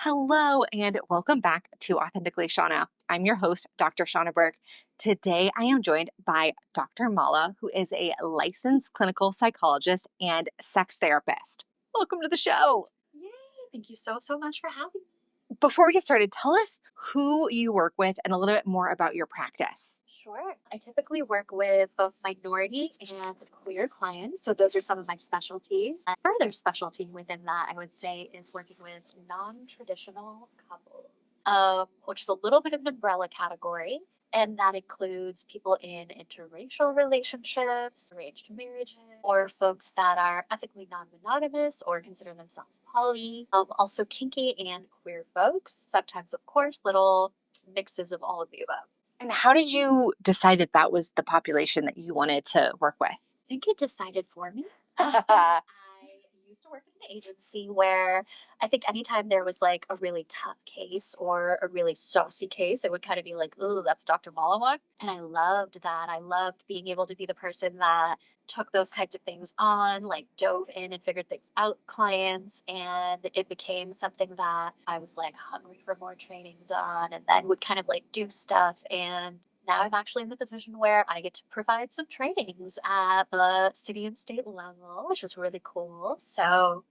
Hello, and welcome back to Authentically Shawna. I'm your host, Dr. Shawna Burke. Today, I am joined by Dr. Malla, who is a licensed clinical psychologist and sex therapist. Welcome to the show. Yay! Thank you so much for having me. Before we get started, tell us who you work with and a little bit more about your practice. Sure. I typically work with both minority and queer clients. So those are some of my specialties. A further specialty within that, I would say, is working with non-traditional couples, which is a little bit of an umbrella category. And that includes people in interracial relationships, arranged marriages, or folks that are ethically non-monogamous or consider themselves poly. Also kinky and queer folks. Sometimes, of course, little mixes of all of the above. And how did you decide that that was the population that you wanted to work with? I think it decided for me. I used to work in an agency where I think anytime there was like a really tough case or a really saucy case, it would kind of be like, "Ooh, that's Dr. Malla." And I loved that. I loved being able to be the person that took those kinds of things on, like dove in and figured things out with clients. And it became something that I was like hungry for more trainings on and then would kind of like do stuff. And now I'm actually in the position where I get to provide some trainings at the city and state level, which is really cool. So,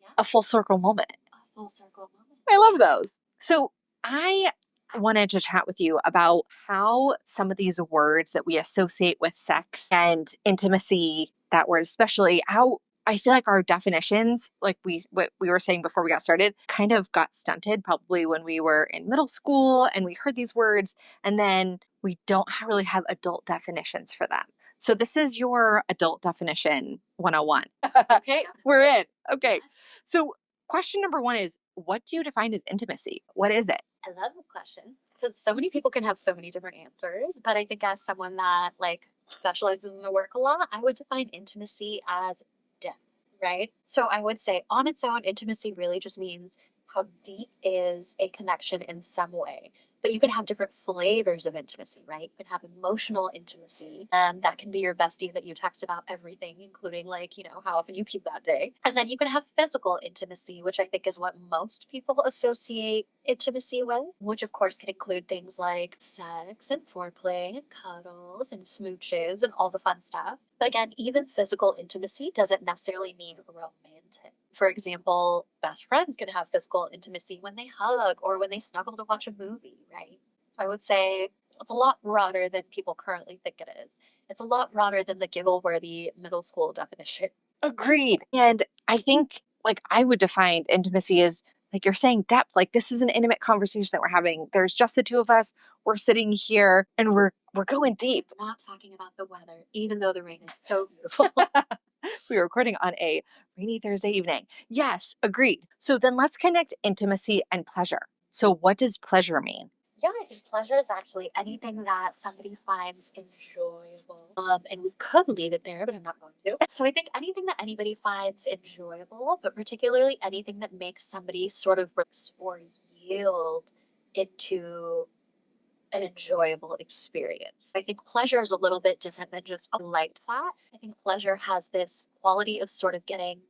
yeah, A full circle moment. a full circle moment. I love those. So I wanted to chat with you about how some of these words that we associate with sex and intimacy, that word especially, how I feel like our definitions, like what we were saying before we got started, kind of got stunted probably when we were in middle school and we heard these words, and then we don't really have adult definitions for them. So this is your adult definition 101. Okay. We're in. Okay. So question number one is, what do you define as intimacy? What is it? I love this question because so many people can have so many different answers. But I think as someone that like specializes in the work a lot, I would define intimacy as depth, right? So I would say on its own, intimacy really just means how deep is a connection in some way. But you can have different flavors of intimacy, right? You can have emotional intimacy, and that can be your bestie that you text about everything, including like, how often you puke that day. And then you can have physical intimacy, which I think is what most people associate intimacy with, which of course can include things like sex and foreplay and cuddles and smooches and all the fun stuff. But again, even physical intimacy doesn't necessarily mean romantic. For example, best friends can have physical intimacy when they hug or when they snuggle to watch a movie, right? So I would say it's a lot broader than people currently think it is. It's a lot broader than the giggle worthy middle school definition. Agreed. And I think, like, I would define intimacy as, like you're saying, depth. Like, this is an intimate conversation that we're having. There's just the two of us. We're sitting here and we're going deep. We're not talking about the weather, even though the rain is so beautiful. We were recording on a rainy Thursday evening. Yes, agreed. So then let's connect intimacy and pleasure. So what does pleasure mean? Yeah, I think pleasure is actually anything that somebody finds enjoyable. And we could leave it there, but I'm not going to. So I think anything that anybody finds enjoyable, but particularly anything that makes somebody sort of relax or yield into an enjoyable experience. I think pleasure is a little bit different than just a light thought. I think pleasure has this quality of sort of getting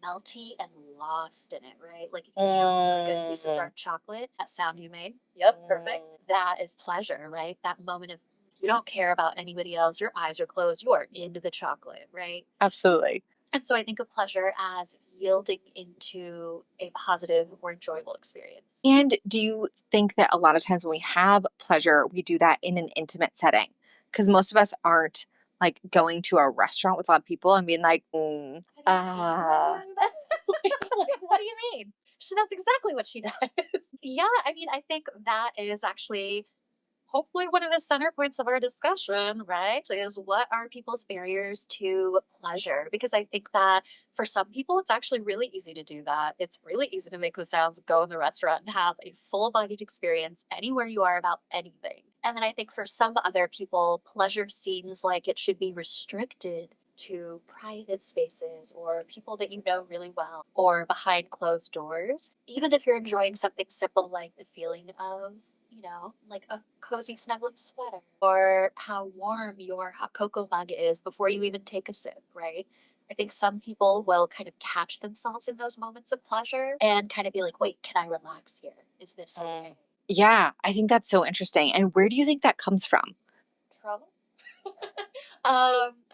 melty and lost in it, right? Like if you feel a good piece of dark chocolate, that sound you made. Yep, perfect. That is pleasure, right? That moment of you don't care about anybody else, your eyes are closed, you are into the chocolate, right? Absolutely. And so I think of pleasure as yielding into a positive or enjoyable experience. And do you think that a lot of times when we have pleasure, we do that in an intimate setting? Because most of us aren't like going to a restaurant with a lot of people and being like, What do you mean? That's exactly what she does. Yeah, I mean, I think that is actually hopefully one of the center points of our discussion, right? Is what are people's barriers to pleasure? Because I think that for some people, it's actually really easy to do that. It's really easy to make the sounds, go in the restaurant, and have a full bodied experience anywhere you are about anything. And then I think for some other people, pleasure seems like it should be restricted to private spaces or people that you know really well or behind closed doors. Even if you're enjoying something simple like the feeling of like a cozy snuggling sweater or how warm your hot cocoa mug is before you even take a sip, right? I think some people will kind of catch themselves in those moments of pleasure and kind of be like, wait, can I relax here? Is this okay? Yeah, I think that's so interesting. And where do you think that comes from? Trauma?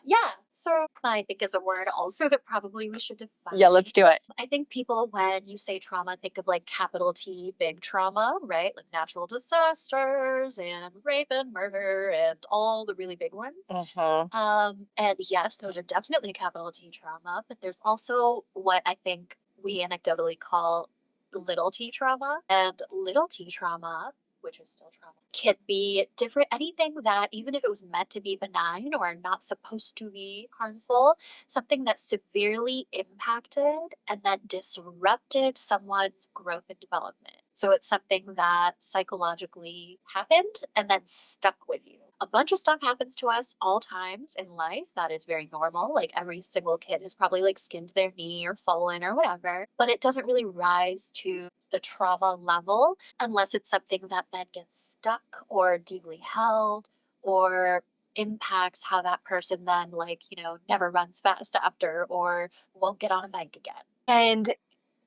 Yeah. So I think is a word also that probably we should Yeah, define. let's do it. I think people, when you say trauma, think of like capital T, big trauma, right? Like natural disasters and rape and murder and all the really big ones. Hmm. And yes, those are definitely capital T trauma, but there's also what I think we anecdotally call little t trauma. And little t trauma, which is still trauma, can be different. Anything that, even if it was meant to be benign or not supposed to be harmful, something that severely impacted and then disrupted someone's growth and development. So it's something that psychologically happened and then stuck with you. A bunch of stuff happens to us all times in life that is very normal. Like every single kid has probably like skinned their knee or fallen or whatever, but it doesn't really rise to the trauma level unless it's something that then gets stuck or deeply held or impacts how that person then, like, never runs fast after or won't get on a bike again. And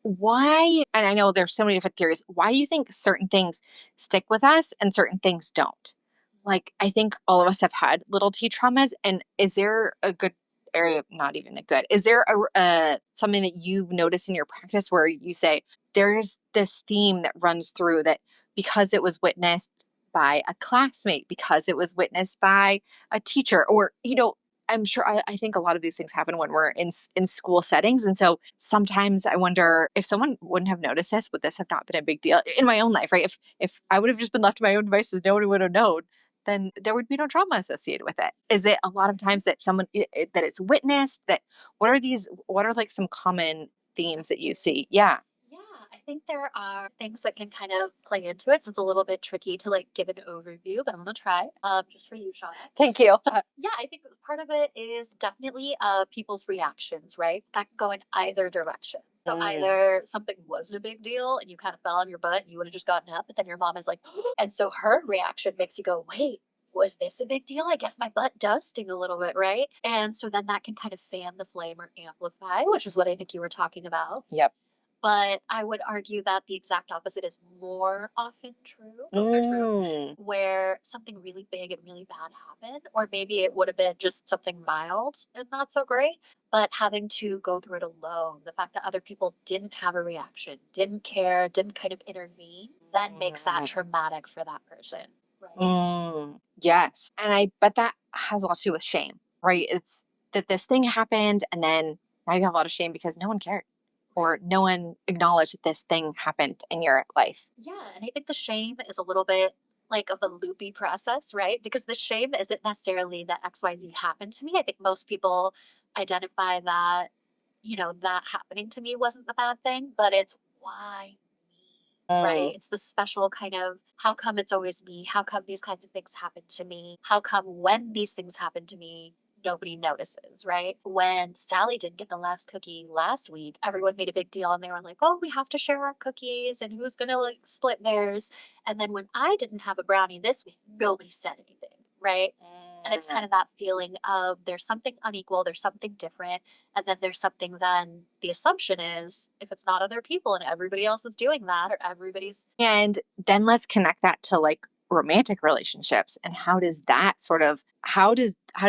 why, and I know there's so many different theories, why do you think certain things stick with us and certain things don't? Like, I think all of us have had little T traumas. And is there a good area, not even a good, is there something that you've noticed in your practice where you say there's this theme that runs through that because it was witnessed by a classmate, because it was witnessed by a teacher, or, I'm sure I think a lot of these things happen when we're in school settings. And so sometimes I wonder if someone wouldn't have noticed this, would this have not been a big deal in my own life, right? If I would have just been left to my own devices, nobody would have known, then there would be no trauma associated with it. Is it a lot of times that that it's witnessed, that what are like some common themes that you see? Yeah. Yeah, I think there are things that can kind of play into it. So it's a little bit tricky to like give an overview, but I'm gonna try. Just for you, Shawna. Thank you. Yeah, I think part of it is definitely people's reactions, right? That can go in either direction. So Mm. either something wasn't a big deal and you kind of fell on your butt and you would have just gotten up, but then your mom is like, and so her reaction makes you go, wait, was this a big deal? I guess my butt does sting a little bit, right? And so then that can kind of fan the flame or amplify, which is what I think you were talking about. Yep. But I would argue that the exact opposite is more often true, Mm. where something really big and really bad happened, or maybe it would have been just something mild and not so great, but having to go through it alone, the fact that other people didn't have a reaction, didn't care, didn't kind of intervene, then makes that traumatic for that person. Right. Yes. And I bet that has a lot to do with shame, right? It's that this thing happened, and then now you have a lot of shame because no one cared or no one acknowledged that this thing happened in your life. Yeah, and I think the shame is a little bit like of a loopy process, right? Because the shame isn't necessarily that XYZ happened to me. I think most people identify that, that happening to me wasn't the bad thing, but it's why me, right? Mm. It's the special kind of how come it's always me? How come these kinds of things happen to me? How come when these things happen to me, nobody notices, right? When Sally didn't get the last cookie last week, everyone made a big deal and they were like, oh, we have to share our cookies and who's going to like split theirs. And then when I didn't have a brownie this week, nobody said anything, right? And it's kind of that feeling of there's something unequal, there's something different. And then there's something, then the assumption is if it's not other people and everybody else is doing that or everybody's. And then let's connect that to like romantic relationships, and how do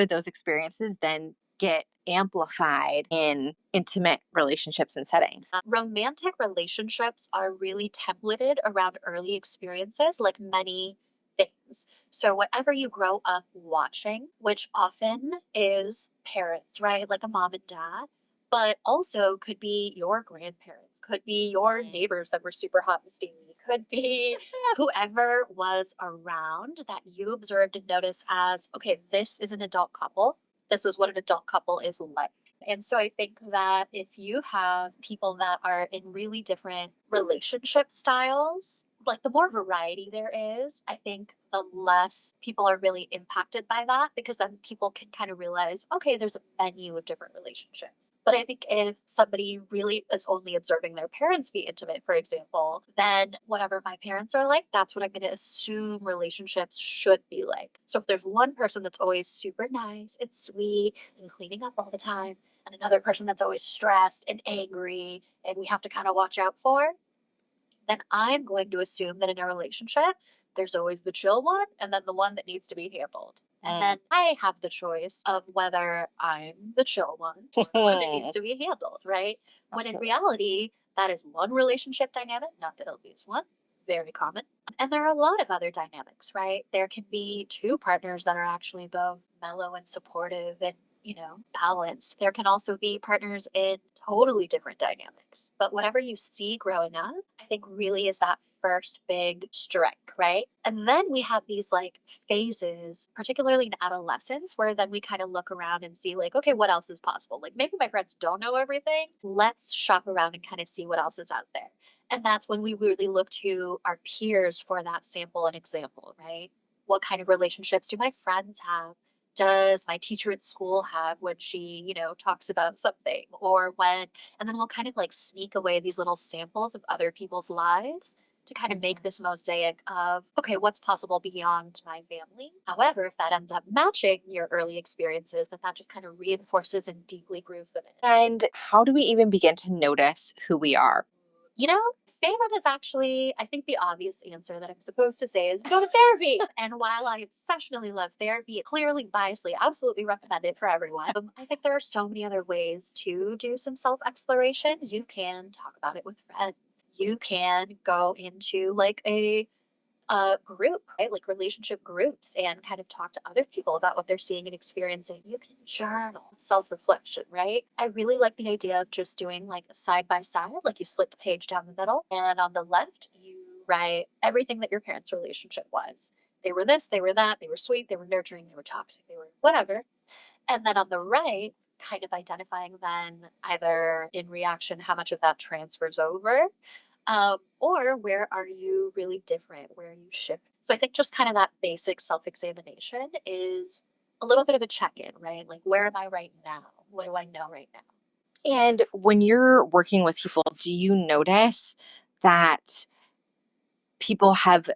those experiences then get amplified in intimate relationships and settings? Romantic relationships are really templated around early experiences, like many things. So, whatever you grow up watching, which often is parents, right? Like a mom and dad, but also could be your grandparents, could be your neighbors that were super hot and steamy, could be whoever was around that you observed and noticed as, okay, this is an adult couple. This is what an adult couple is like. And so I think that if you have people that are in really different relationship styles, like the more variety there is, I think the less people are really impacted by that because then people can kind of realize, okay, there's a menu of different relationships. But I think if somebody really is only observing their parents be intimate, for example, then whatever my parents are like, that's what I'm going to assume relationships should be like. So if there's one person that's always super nice and sweet and cleaning up all the time, and another person that's always stressed and angry and we have to kind of watch out for, then I'm going to assume that in a relationship, there's always the chill one and then the one that needs to be handled. And then I have the choice of whether I'm the chill one or the one that needs to be handled, right? When in Absolutely. reality, that is one relationship dynamic, not the obvious one, very common. And there are a lot of other dynamics, right? There can be two partners that are actually both mellow and supportive and, balanced. There can also be partners in totally different dynamics. But whatever you see growing up, I think really is that first big strike, right? And then we have these like phases, particularly in adolescence, where then we kind of look around and see, like, okay, what else is possible? Like maybe my friends don't know everything. Let's shop around and kind of see what else is out there. And that's when we really look to our peers for that sample and example, right? What kind of relationships do my friends have? Does my teacher at school have when she, talks about something? Or when, and then we'll kind of like sneak away these little samples of other people's lives to kind of make this mosaic of, okay, what's possible beyond my family? However, if that ends up matching your early experiences, then that just kind of reinforces and deeply grooves them in. And how do we even begin to notice who we are? Favorite is actually, I think the obvious answer that I'm supposed to say is go to therapy. And while I obsessionally love therapy, clearly biasly, absolutely recommend it for everyone. I think there are so many other ways to do some self exploration. You can talk about it with friends. You can go into like a group, right? Like relationship groups and kind of talk to other people about what they're seeing and experiencing. You can journal, self reflection, right? I really like the idea of just doing like a side by side, like you split the page down the middle, and on the left, you write everything that your parents' relationship was. They were this, they were that, they were sweet, they were nurturing, they were toxic, they were whatever. And then on the right, kind of identifying then either in reaction how much of that transfers over, or where are you really different? Where are you shift? So I think just kind of that basic self examination is a little bit of a check in, right? Like, where am I right now? What do I know right now? And when you're working with people, do you notice that people have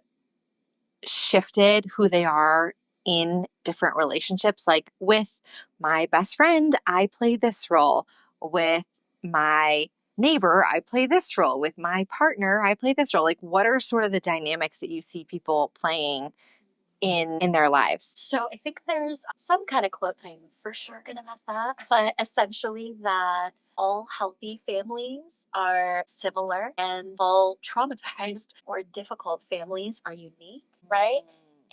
shifted who they are in different relationships? Like with my best friend, I play this role. With my neighbor, I play this role. With my partner, I play this role. Like, what are sort of the dynamics that you see people playing in their lives? So I think there's some kind of quote I'm for sure gonna mess up, but essentially that all healthy families are similar and all traumatized or difficult families are unique, right?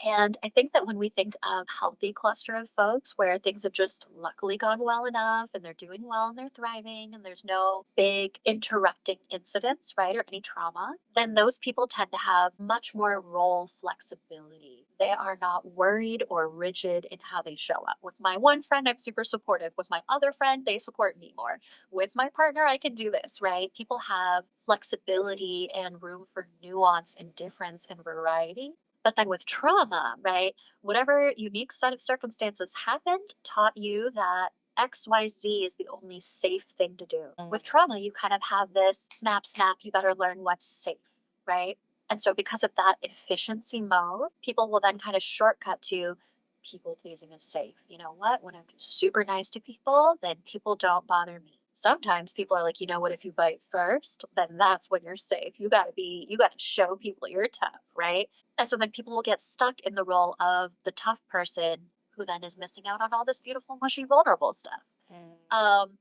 And I think that when we think of healthy cluster of folks where things have just luckily gone well enough and they're doing well and they're thriving and there's no big interrupting incidents, right, or any trauma, then those people tend to have much more role flexibility. They are not worried or rigid in how they show up. With my one friend, I'm super supportive. With my other friend, they support me more. With my partner, I can do this, right? People have flexibility and room for nuance and difference and variety. But then with trauma, right, whatever unique set of circumstances happened taught you that XYZ is the only safe thing to do. With trauma, you kind of have this snap, snap, you better learn what's safe, right? And so, because of that efficiency mode, people will then kind of shortcut to people pleasing is safe. You know what? When I'm just super nice to people, then people don't bother me. Sometimes people are like, you know what? If you bite first, then that's when you're safe. You got to show people you're tough, right? And so then people will get stuck in the role of the tough person who then is missing out on all this beautiful, mushy, vulnerable stuff.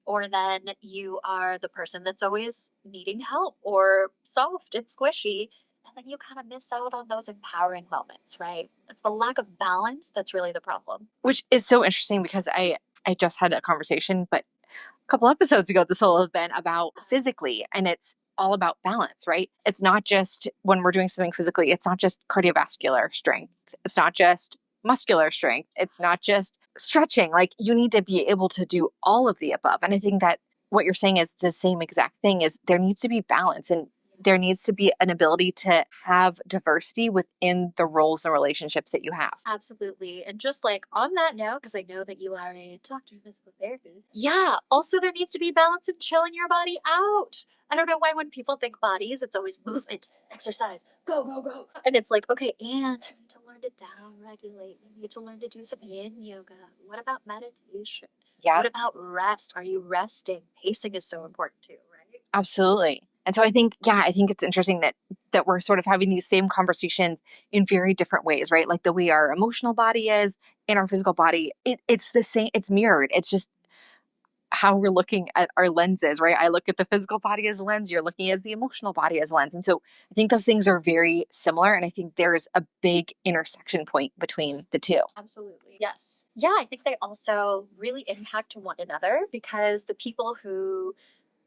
Or then you are the person that's always needing help or soft and squishy. And then you kind of miss out on those empowering moments, right? It's the lack of balance that's really the problem. Which is so interesting because I just had a conversation, but a couple episodes ago, this will have been about physically, and it's all about balance, right? It's not just when we're doing something physically, it's not just cardiovascular strength, it's not just muscular strength, it's not just stretching. Like, you need to be able to do all of the above. And I think that what you're saying is the same exact thing, is there needs to be balance, and there needs to be an ability to have diversity within the roles and relationships that you have. Absolutely. And just like on that note, because I know that you are a doctor of physical therapy. Yeah. Also, there needs to be balance in chilling your body out. I don't know why when people think bodies, it's always movement, exercise, go, go, go. And it's like, okay, and you need to learn to down regulate. You need to learn to do some yin yoga. What about meditation? Yeah, What about rest? Are you resting? Pacing is so important too, right? absolutely. And so I think, yeah, I think it's interesting that we're sort of having these same conversations in very different ways, right? Like the way our emotional body is and our physical body, it's the same, it's mirrored. It's just how we're looking at our lenses, right? I look at the physical body as a lens, you're looking at the emotional body as a lens. And so I think those things are very similar. And I think there's a big intersection point between the two. Absolutely. Yes. Yeah, I think they also really impact one another because the people who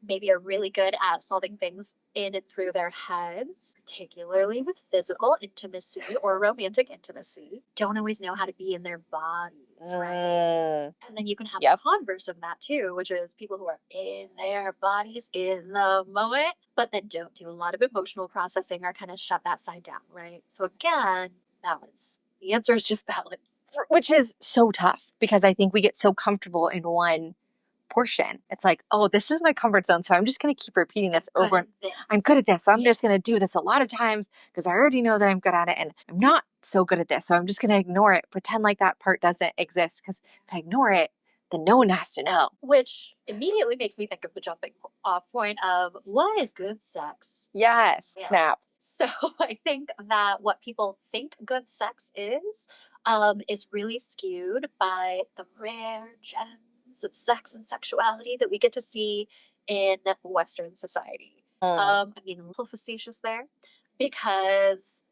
maybe are really good at solving things in and through their heads, particularly with physical intimacy or romantic intimacy, don't always know how to be in their bodies, right? Mm, And then you can have the yep. converse of that too, which is people who are in their bodies in the moment, but then don't do a lot of emotional processing or kind of shut that side down, right? So again, balance. The answer is just balance. Which is so tough because I think we get so comfortable in one portion. It's like, oh, this is my comfort zone. So I'm just going to keep repeating I'm this good over. at And I'm this. good at this. So I'm Yeah. just going to do this a lot of times because I already know that I'm good at it. And I'm not so good at this. So I'm just going to ignore it, pretend like that part doesn't exist. Because if I ignore it, then no one has to know. Which immediately makes me think of the jumping off point of what is good sex? Yes. Yeah. Snap. So I think that what people think good sex is really skewed by the rare gems of sex and sexuality that we get to see in Western society. Mm. I mean, a little facetious there because,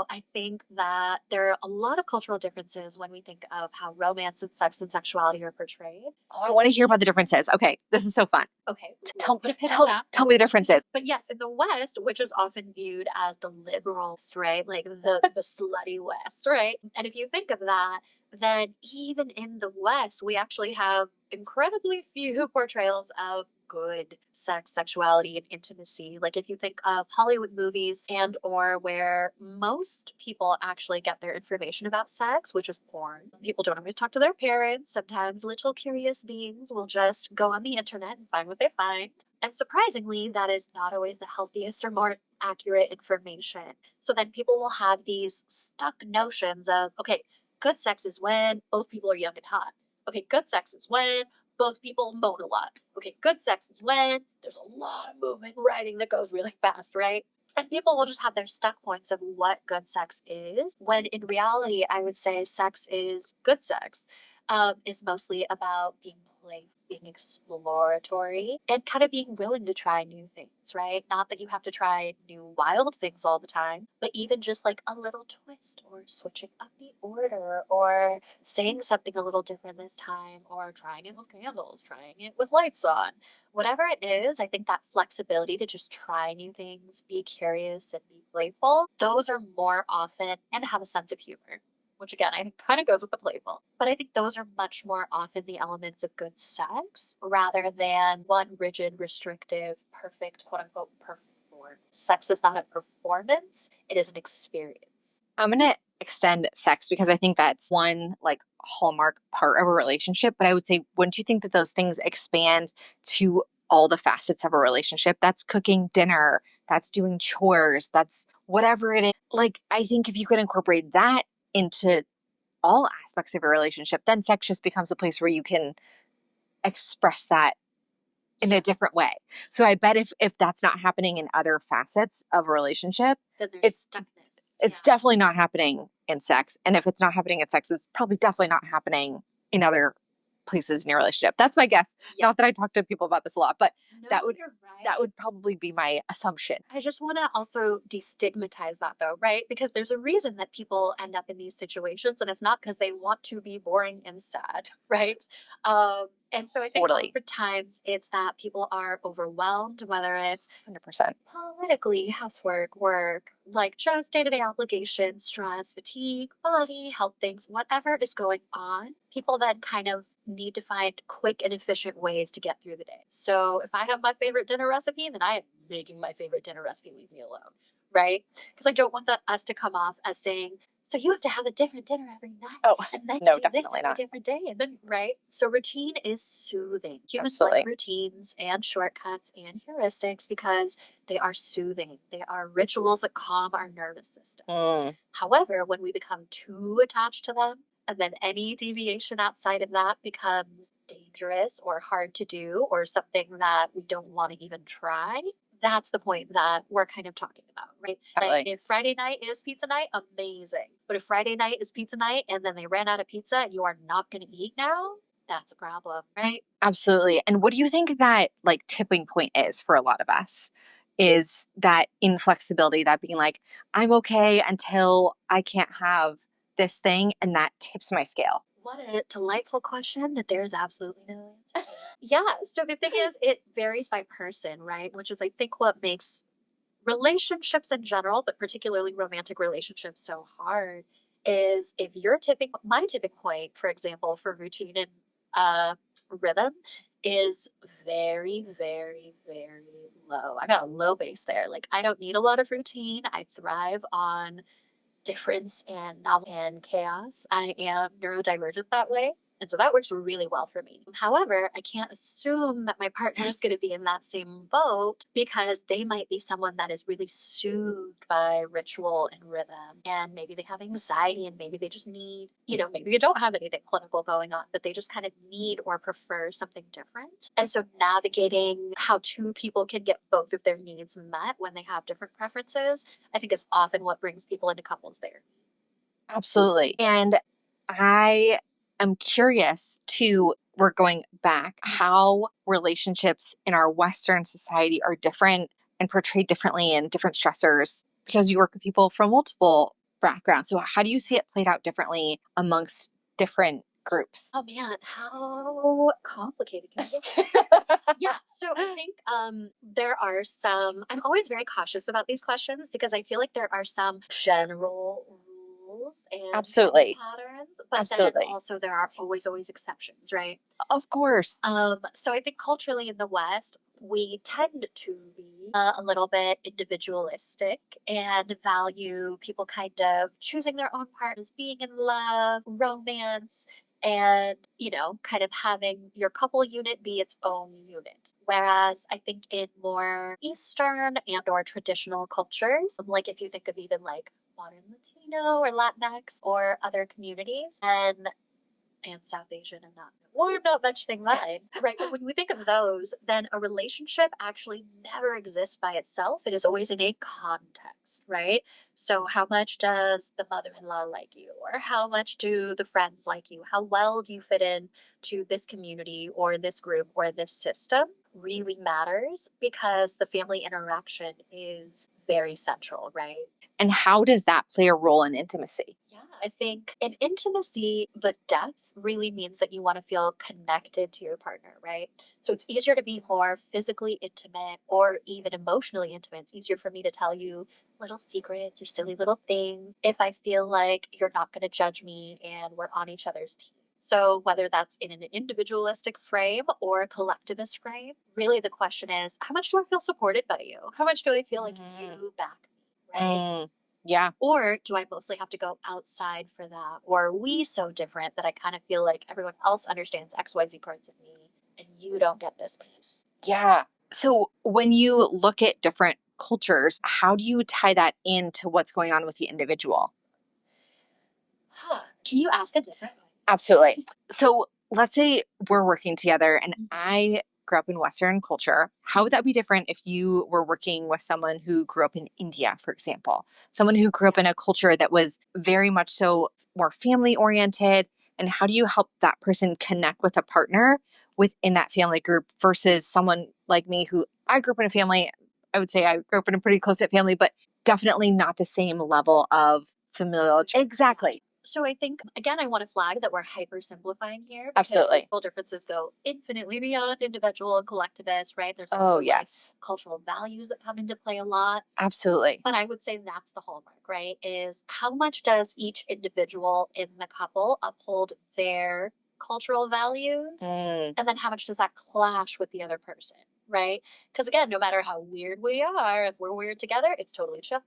I think that there are a lot of cultural differences when we think of how romance and sex and sexuality are portrayed. Oh, I want to hear about the differences. Okay. This is so fun. Okay, Tell, put a pin on tell, that. tell me the differences. But yes, in the West, which is often viewed as the liberals, right? Like the slutty West, right? And if you think of that, then even in the West, we actually have incredibly few portrayals of good sex, sexuality, and intimacy. Like if you think of Hollywood movies and or where most people actually get their information about sex, which is porn. People don't always talk to their parents. Sometimes little curious beings will just go on the internet and find what they find. And surprisingly, that is not always the healthiest or more accurate information. So then people will have these stuck notions of, okay, good sex is when both people are young and hot. Okay, good sex is when both people moan a lot. Okay, good sex is when there's a lot of movement and writing that goes really fast, right? And people will just have their stuck points of what good sex is, when in reality, I would say sex is good sex, is mostly about being playful, being exploratory, and kind of being willing to try new things, right? Not that you have to try new wild things all the time, but even just like a little twist or switching up the order or saying something a little different this time or trying it with candles, trying it with lights on. Whatever it is, I think that flexibility to just try new things, be curious, and be playful, those are more often and have a sense of humor, which again, I think kind of goes with the playful. But I think those are much more often the elements of good sex rather than one rigid, restrictive, perfect, quote unquote, perform. Sex is not a performance, it is an experience. I'm going to extend sex because I think that's one like hallmark part of a relationship. But I would say, wouldn't you think that those things expand to all the facets of a relationship? That's cooking dinner, that's doing chores, that's whatever it is. Like, I think if you could incorporate that into all aspects of a relationship, then sex just becomes a place where you can express that in a different way. So I bet if that's not happening in other facets of a relationship, Then there's it's stuckness. it's Yeah. definitely not happening in sex. And if it's not happening in sex, it's probably definitely not happening in other places in your relationship. That's my guess. Not that I talk to Yes. people about this a lot, but No, that would you're that right. would probably be my assumption. I just want to also destigmatize that though, right? Because there's a reason that people end up in these situations, and it's not because they want to be boring and sad, right? And so I think Totally. oftentimes it's that people are overwhelmed, whether it's 100%. politically, housework, work, like just day to day obligations, stress, fatigue, body, health things, whatever is going on, people then kind of need to find quick and efficient ways to get through the day. So if I have my favorite dinner recipe, then I am making my favorite dinner recipe, leave me alone, right? Because I don't want us to come off as saying, so you have to have a different dinner every night Oh, and then no, do this definitely every not. different day and then right. So routine is soothing. Humans like Absolutely. routines and shortcuts and heuristics because they are soothing. They are rituals that calm our nervous system. Mm, However, when we become too attached to them, and then any deviation outside of that becomes dangerous. dangerous or hard to do or something that we don't want to even try, that's the point that we're kind of talking about, right? Like Totally. if Friday night is pizza night, amazing. But if Friday night is pizza night and then they ran out of pizza and you are not going to eat now, that's a problem, right? Absolutely. And what do you think that like tipping point is for a lot of us? Is that inflexibility, that being like, I'm okay until I can't have this thing, and that tips my scale. What a delightful question that there's absolutely no answer. Yeah. So the thing is, it varies by person, right? Which is, I think, what makes relationships in general, but particularly romantic relationships, so hard is if you're my tipping point, for example, for routine and uh, rhythm is very, very, very low. I got a low base there. Like, I don't need a lot of routine. I thrive on difference and novel and chaos. I am neurodivergent that way. And so that works really well for me. However, I can't assume that my partner is going to be in that same boat because they might be someone that is really soothed by ritual and rhythm. And maybe they have anxiety and maybe they just need, maybe they don't have anything clinical going on, but they just kind of need or prefer something different. And so navigating how two people can get both of their needs met when they have different preferences, I think is often what brings people into couples there. Absolutely. And I am curious to, we're going back, how relationships in our Western society are different and portrayed differently and different stressors because you work with people from multiple backgrounds. So, how do you see it played out differently amongst different groups? Oh man, how complicated can it get? Yeah, so I think there are some. I'm always very cautious about these questions because I feel like there are some general rules and kind of Absolutely. patterns, but then Absolutely. also there are always exceptions, right? Of course. So I think culturally in the West, we tend to be a little bit individualistic and value people kind of choosing their own partners, being in love, romance, and, kind of having your couple unit be its own unit. Whereas I think in more Eastern and or traditional cultures, like if you think of even like modern Latino or Latinx or other communities, and South Asian and not or I'm not mentioning mine. Right. But when we think of those, then a relationship actually never exists by itself. It is always in a context, right? So how much does the mother-in-law like you? Or how much do the friends like you? How well do you fit in to this community or this group or this system? Really matters because the family interaction is very central, right? And how does that play a role in intimacy? Yeah, I think in intimacy, the depth really means that you want to feel connected to your partner, right? So it's easier to be more physically intimate or even emotionally intimate. It's easier for me to tell you little secrets or silly little things if I feel like you're not going to judge me and we're on each other's team. So, whether that's in an individualistic frame or a collectivist frame, really the question is how much do I feel supported by you? How much do I feel like Mm, you back me, right? mm, yeah. Or do I mostly have to go outside for that? Or are we so different that I kind of feel like everyone else understands XYZ parts of me and you don't get this piece? Yeah. So when you look at different cultures, how do you tie that into what's going on with the individual? Huh. Can you ask a different way? Absolutely. So let's say we're working together and Mhm. I grew up in Western culture. How would that be different if you were working with someone who grew up in India, for example? Someone who grew up in a culture that was very much so more family oriented. And how do you help that person connect with a partner within that family group versus someone like me who I grew up in a family? I would say I grew up in a pretty close knit family, but definitely not the same level of familial. Exactly. So I think again, I want to flag that we're hyper simplifying here because Absolutely. full differences go infinitely beyond individual and collectivist, right? There's Oh, also like yes. cultural values that come into play a lot. Absolutely. But I would say that's the hallmark, right? Is how much does each individual in the couple uphold their cultural values? Mm, And then how much does that clash with the other person, right? Because again, no matter how weird we are, if we're weird together, it's totally chill.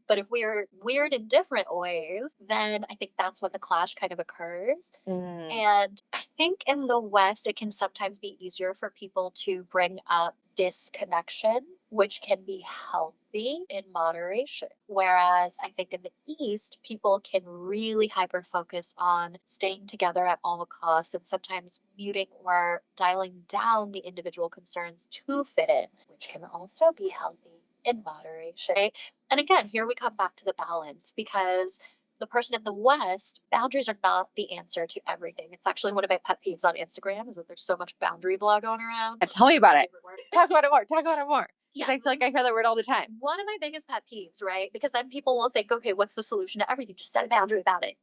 But if we're weird in different ways, then I think that's when the clash kind of occurs. mm, And I think in the West, it can sometimes be easier for people to bring up disconnection which can be healthy in moderation. Whereas I think in the East, people can really hyper focus on staying together at all costs and sometimes muting or dialing down the individual concerns to fit in, which can also be healthy in moderation. Right? And again, here we come back to the balance because the person in the West, boundaries are not the answer to everything. It's actually one of my pet peeves on Instagram is that there's so much boundary blog going around. Tell me about it. Talk about it more. Talk about it more. Yeah. Because I feel like I hear that word all the time. One of my biggest pet peeves, right? Because then people will think, okay, what's the solution to everything? Just set a boundary about it.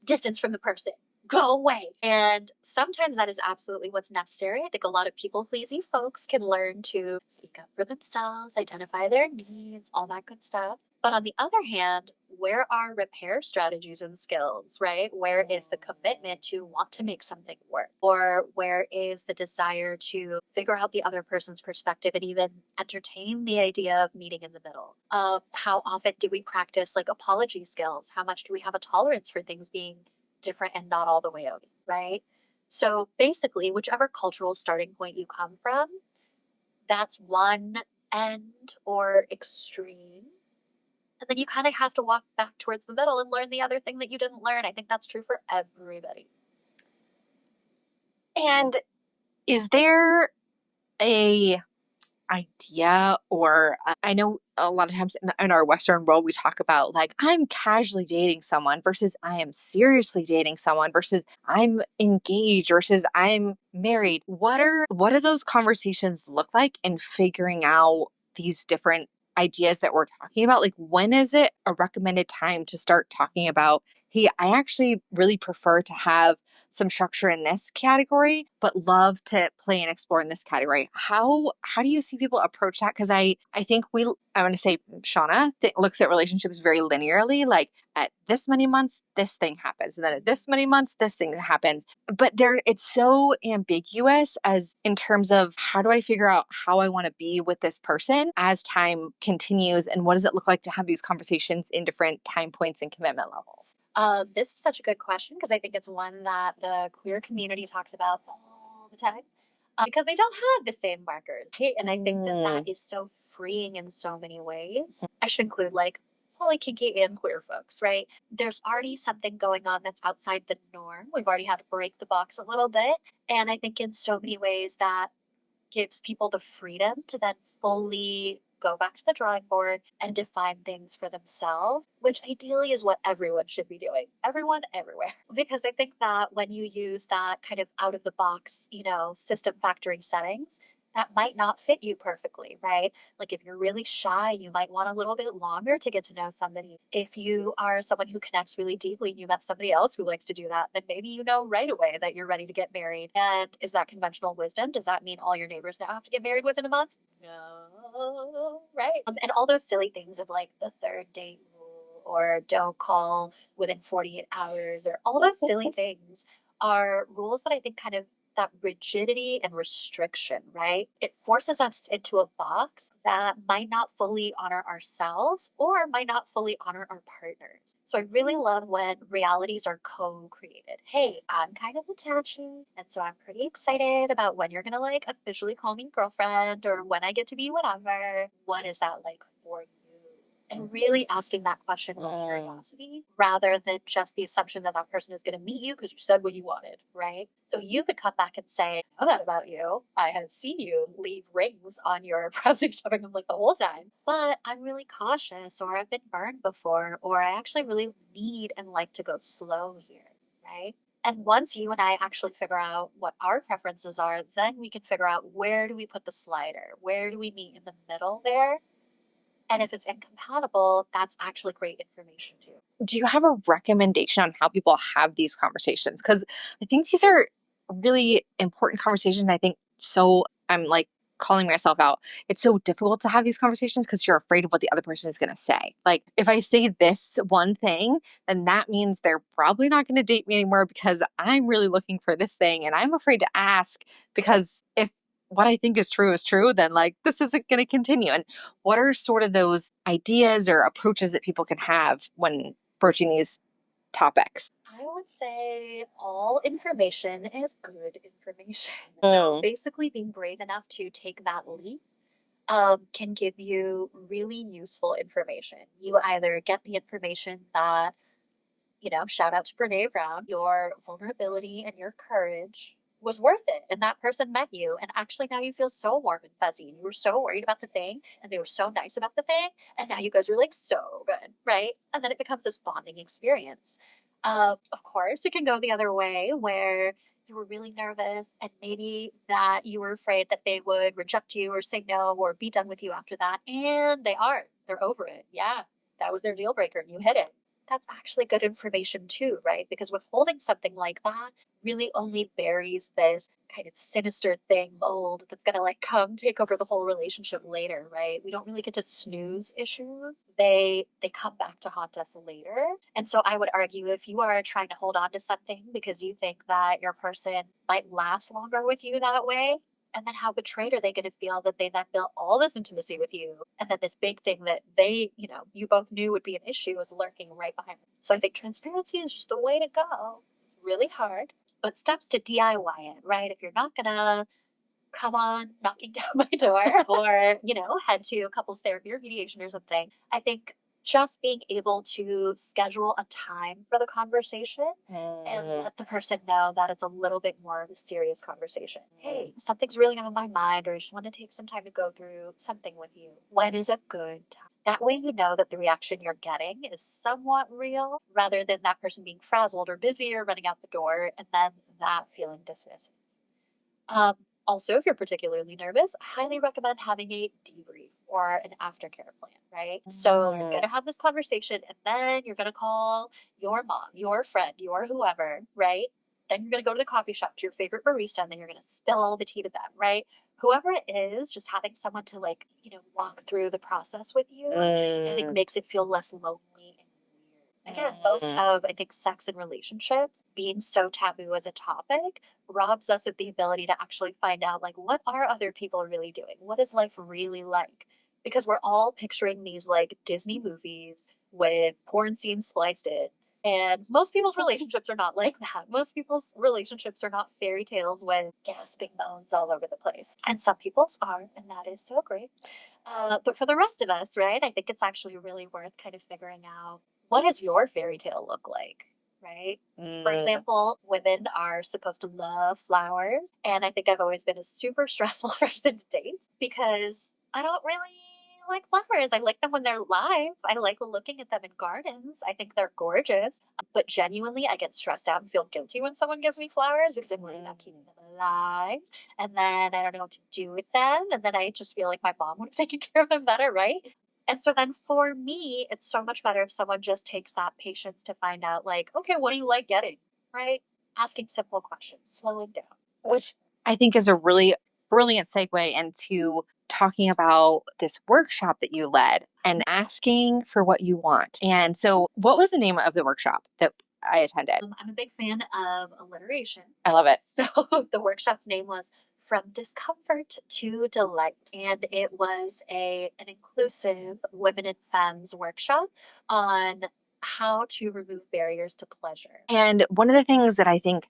Distance from the person. Go away. And sometimes that is absolutely what's necessary. I think a lot of people pleasing folks can learn to speak up for themselves, identify their needs, all that good stuff. But on the other hand, where are repair strategies and skills, right? Where is the commitment to want to make something work? Or where is the desire to figure out the other person's perspective and even entertain the idea of meeting in the middle? How often do we practice like apology skills? How much do we have a tolerance for things being different and not all the way okay, right? So basically, whichever cultural starting point you come from, that's one end or extreme. And then you kind of have to walk back towards the middle and learn the other thing that you didn't learn. I think that's true for everybody. And is there a idea or I know a lot of times in our Western world, we talk about like, I'm casually dating someone versus I am seriously dating someone versus I'm engaged versus I'm married. What do those conversations look like in figuring out these different ideas that we're talking about? Like, when is it a recommended time to start talking about, hey, I actually really prefer to have some structure in this category, but love to play and explore in this category. How do you see people approach that? Because I think I want to say Shawna looks at relationships very linearly. Like at this many months, this thing happens, and then at this many months, this thing happens. But it's so ambiguous as in terms of how do I figure out how I want to be with this person as time continues, and what does it look like to have these conversations in different time points and commitment levels? This is such a good question because I think it's one that the queer community talks about all the time because they don't have the same markers. Okay? And I think that that is so freeing in so many ways. I should include like fully kinky and queer folks, right? There's already something going on that's outside the norm. We've already had to break the box a little bit. And I think in so many ways that gives people the freedom to then fully go back to the drawing board and define things for themselves, which ideally is what everyone should be doing. Everyone, everywhere. Because I think that when you use that kind of out of the box, system factoring settings, that might not fit you perfectly, right? Like if you're really shy, you might want a little bit longer to get to know somebody. If you are someone who connects really deeply and you met somebody else who likes to do that, then maybe you know right away that you're ready to get married. And is that conventional wisdom? Does that mean all your neighbors now have to get married within a month? No, right? And all those silly things of like the third date rule or don't call within 48 hours or all those silly things are rules that I think kind of that rigidity and restriction, right? It forces us into a box that might not fully honor ourselves or might not fully honor our partners. So I really love when realities are co-created. Hey, I'm kind of attaching, and so I'm pretty excited about when you're gonna like officially call me girlfriend or when I get to be whatever. What is that like for you? And really asking that question with curiosity rather than just the assumption that that person is going to meet you because you said what you wanted, right? So you could come back and say, I know that about you. I have seen you leave rings on your browsing shopping like the whole time, but I'm really cautious or I've been burned before or I actually really need and like to go slow here, right? And once you and I actually figure out what our preferences are, then we can figure out where do we put the slider? Where do we meet in the middle there? And if it's incompatible, that's actually great information too. Do you have a recommendation on how people have these conversations? Because I think these are really important conversations. I think so. I'm like calling myself out. It's so difficult to have these conversations because you're afraid of what the other person is going to say. Like, if I say this one thing, then that means they're probably not going to date me anymore because I'm really looking for this thing. And I'm afraid to ask because if what I think is true, then like this isn't going to continue. And what are sort of those ideas or approaches that people can have when approaching these topics? I would say all information is good information. So basically being brave enough to take that leap can give you really useful information. You either get the information that, shout out to Brene Brown, your vulnerability and your courage was worth it. And that person met you. And actually, now you feel so warm and fuzzy. And you were so worried about the thing, and they were so nice about the thing. And now you guys are like so good, right? And then it becomes this bonding experience. Of course, it can go the other way where you were really nervous and maybe that you were afraid that they would reject you or say no or be done with you after that. And they are, they're over it. Yeah, that was their deal breaker and you hit it. That's actually good information too, right? Because withholding something like that really only buries this kind of sinister thing mold that's gonna like come take over the whole relationship later, right? We don't really get to snooze issues. They come back to haunt us later. And so I would argue if you are trying to hold on to something because you think that your person might last longer with you that way, and then how betrayed are they going to feel that they then built all this intimacy with you? And then this big thing that they, you both knew would be an issue is lurking right behind them. So I think transparency is just the way to go. It's really hard, but steps to DIY it, right? If you're not going to come on knocking down my door or, head to a couples therapy or mediation or something, I think just being able to schedule a time for the conversation and let the person know that it's a little bit more of a serious conversation. Hey, something's really on my mind, or I just want to take some time to go through something with you. When is a good time? That way, you know that the reaction you're getting is somewhat real rather than that person being frazzled or busy or running out the door and then that feeling dismissive. Um, Also, if you're particularly nervous, I highly recommend having a debrief or an aftercare plan, right? So you're going to have this conversation and then you're going to call your mom, your friend, your whoever, right? Then you're going to go to the coffee shop to your favorite barista and then you're going to spill all the tea to them, right? Whoever it is, just having someone to like, walk through the process with you, I think makes it feel less lonely and weird. Again, most of, I think, sex and relationships being so taboo as a topic robs us of the ability to actually find out like what are other people really doing? What is life really like? Because we're all picturing these like Disney movies with porn scenes spliced in. And most people's relationships are not like that. Most people's relationships are not fairy tales with gasping moans all over the place. And some people's are, and that is so great. But for the rest of us, right, I think it's actually really worth kind of figuring out what does your fairy tale look like? Right? For example, women are supposed to love flowers. And I think I've always been a super stressful person to date because I don't really like flowers. I like them when they're live. I like looking at them in gardens. I think they're gorgeous. But genuinely, I get stressed out and feel guilty when someone gives me flowers because I'm worried about keeping them alive. And then I don't know what to do with them. And then I just feel like my mom would have taken care of them better, right? And so then for me, it's so much better if someone just takes that patience to find out, like, okay, what do you like getting? Right? Asking simple questions, slowing down. Which I think is a really brilliant segue into talking about this workshop that you led and asking for what you want. And so, what was the name of the workshop that I attended? I'm a big fan of alliteration. I love it. So the workshop's name was From Discomfort to Delight. And it was an inclusive women and femmes workshop on how to remove barriers to pleasure. And one of the things that I think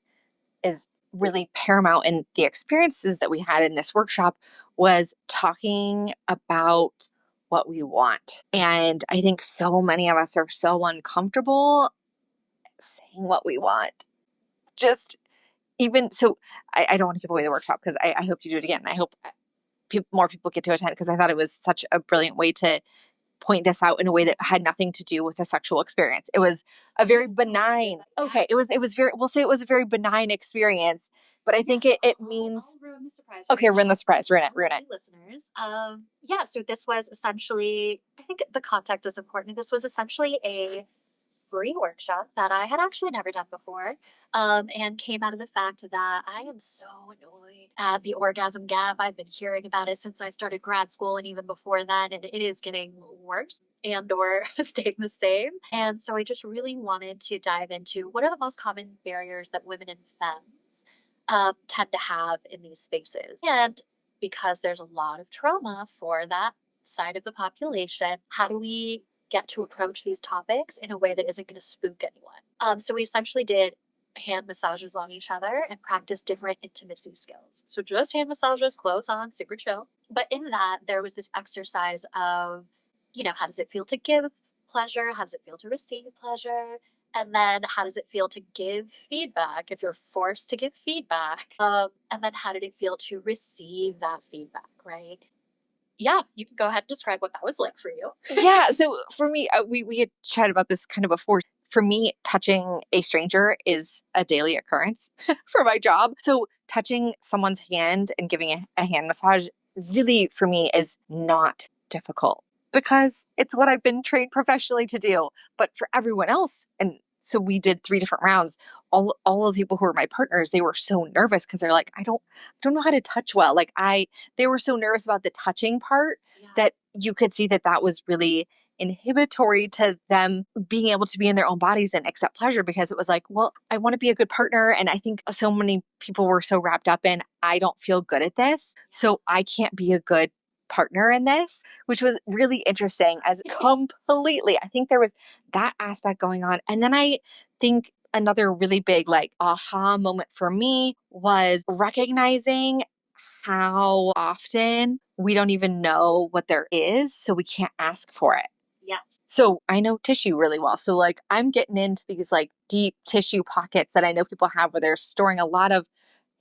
is really paramount in the experiences that we had in this workshop was talking about what we want. And I think so many of us are so uncomfortable saying what we want. Just even so, I don't want to give away the workshop because I hope you do it again. I hope more people get to attend because I thought it was such a brilliant way to point this out in a way that had nothing to do with a sexual experience. It was a very benign. Okay, it was very. We'll say it was a very benign experience, but I think it means. I'll ruin the surprise. Okay, ruin the surprise. Ruin it. Ruin it. Listeners. Yeah. So this was essentially. I think the context is important. This was essentially a free workshop that I had actually never done before, and came out of the fact that I am so annoyed at the orgasm gap. I've been hearing about it since I started grad school and even before then, and it is getting worse and or staying the same. And so I just really wanted to dive into what are the most common barriers that women and femmes tend to have in these spaces. And because there's a lot of trauma for that side of the population, how do we get to approach these topics in a way that isn't going to spook anyone? So we essentially did hand massages on each other and practice different intimacy skills. So just hand massages, clothes on, super chill. But in that, there was this exercise of, how does it feel to give pleasure? How does it feel to receive pleasure? And then how does it feel to give feedback if you're forced to give feedback? And then how did it feel to receive that feedback, right? Yeah, you can go ahead and describe what that was like for you. Yeah. So for me, we had chatted about this kind of before. For me, touching a stranger is a daily occurrence for my job. So touching someone's hand and giving a hand massage really for me is not difficult because it's what I've been trained professionally to do. But for everyone else, and so we did 3 different rounds. All of the people who were my partners, they were so nervous because they're like, I don't know how to touch well. They were so nervous about the touching part that you could see that that was really inhibitory to them being able to be in their own bodies and accept pleasure because it was like, well, I want to be a good partner. And I think so many people were so wrapped up in, I don't feel good at this. So I can't be a good partner in this, which was really interesting as completely, I think there was that aspect going on. And then I think another really big like aha moment for me was recognizing how often we don't even know what there is, so we can't ask for it. Yes. So I know tissue really well. So like I'm getting into these like deep tissue pockets that I know people have where they're storing a lot of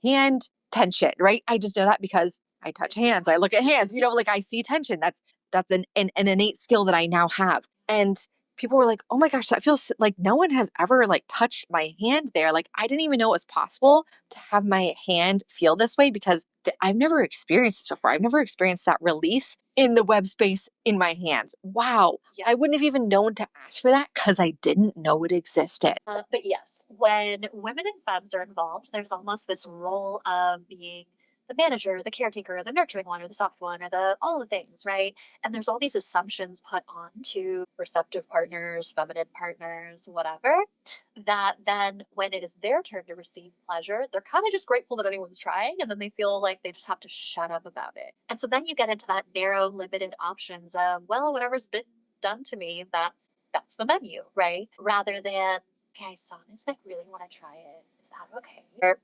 hand tension, right? I just know that because I touch hands, I look at hands, like I see tension. That's an innate skill that I now have. And people were like, "Oh my gosh, that feels like no one has ever like touched my hand there. Like I didn't even know it was possible to have my hand feel this way because I've never experienced this before. I've never experienced that release in the web space in my hands. Wow. Yes. I wouldn't have even known to ask for that because I didn't know it existed." But yes, when women and femmes are involved, there's almost this role of being the manager, the caretaker, the nurturing one, or the soft one, or the all the things, right? And there's all these assumptions put on to receptive partners, feminine partners, whatever, that then when it is their turn to receive pleasure, they're kind of just grateful that anyone's trying, and then they feel like they just have to shut up about it. And so then you get into that narrow, limited options of, well, whatever's been done to me, that's the menu, right? Rather than, okay, I saw this, I really want to try it. Is that okay? Or,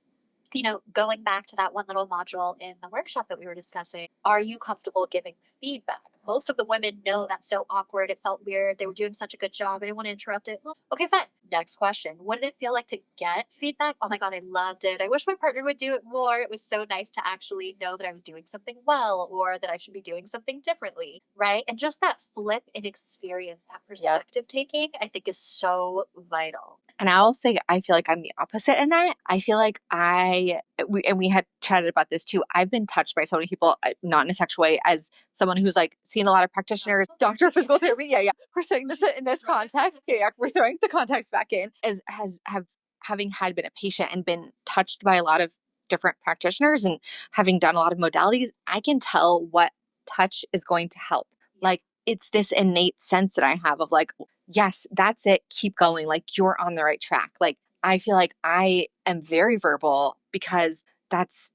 going back to that one little module in the workshop that we were discussing, are you comfortable giving feedback? Most of the women know that's so awkward. It felt weird. They were doing such a good job. I didn't want to interrupt it. Well, okay, fine. Next question. What did it feel like to get feedback? Oh my God, I loved it. I wish my partner would do it more. It was so nice to actually know that I was doing something well or that I should be doing something differently, right? And just that flip and experience, that perspective taking, I think is so vital. And I'll say, I feel like I'm the opposite in that. I feel like we had chatted about this too. I've been touched by so many people, not in a sexual way, as someone who's like seen a lot of practitioners, doctor of physical therapy. Yeah, yeah. We're saying this in this context. Yeah, yeah. We're throwing the context back in. Having had been a patient and been touched by a lot of different practitioners and having done a lot of modalities, I can tell what touch is going to help. Like it's this innate sense that I have of like, yes, that's it. Keep going. Like you're on the right track. Like I feel like I am very verbal because that's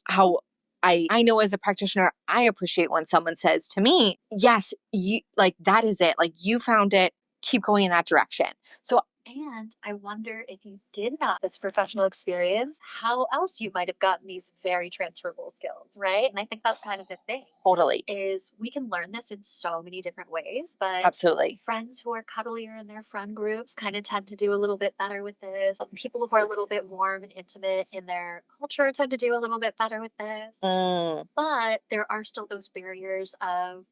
how I know as a practitioner, I appreciate when someone says to me, yes, you like that is it. Like you found it. Keep going in that direction. So and I wonder if you did not this professional experience, how else you might have gotten these very transferable skills, right? And I think that's kind of the thing. Totally. Is we can learn this in so many different ways, but Absolutely. friends who are cuddlier in their friend groups kind of tend to do a little bit better with this. People who are a little bit warm and intimate in their culture tend to do a little bit better with this. But there are still those barriers of,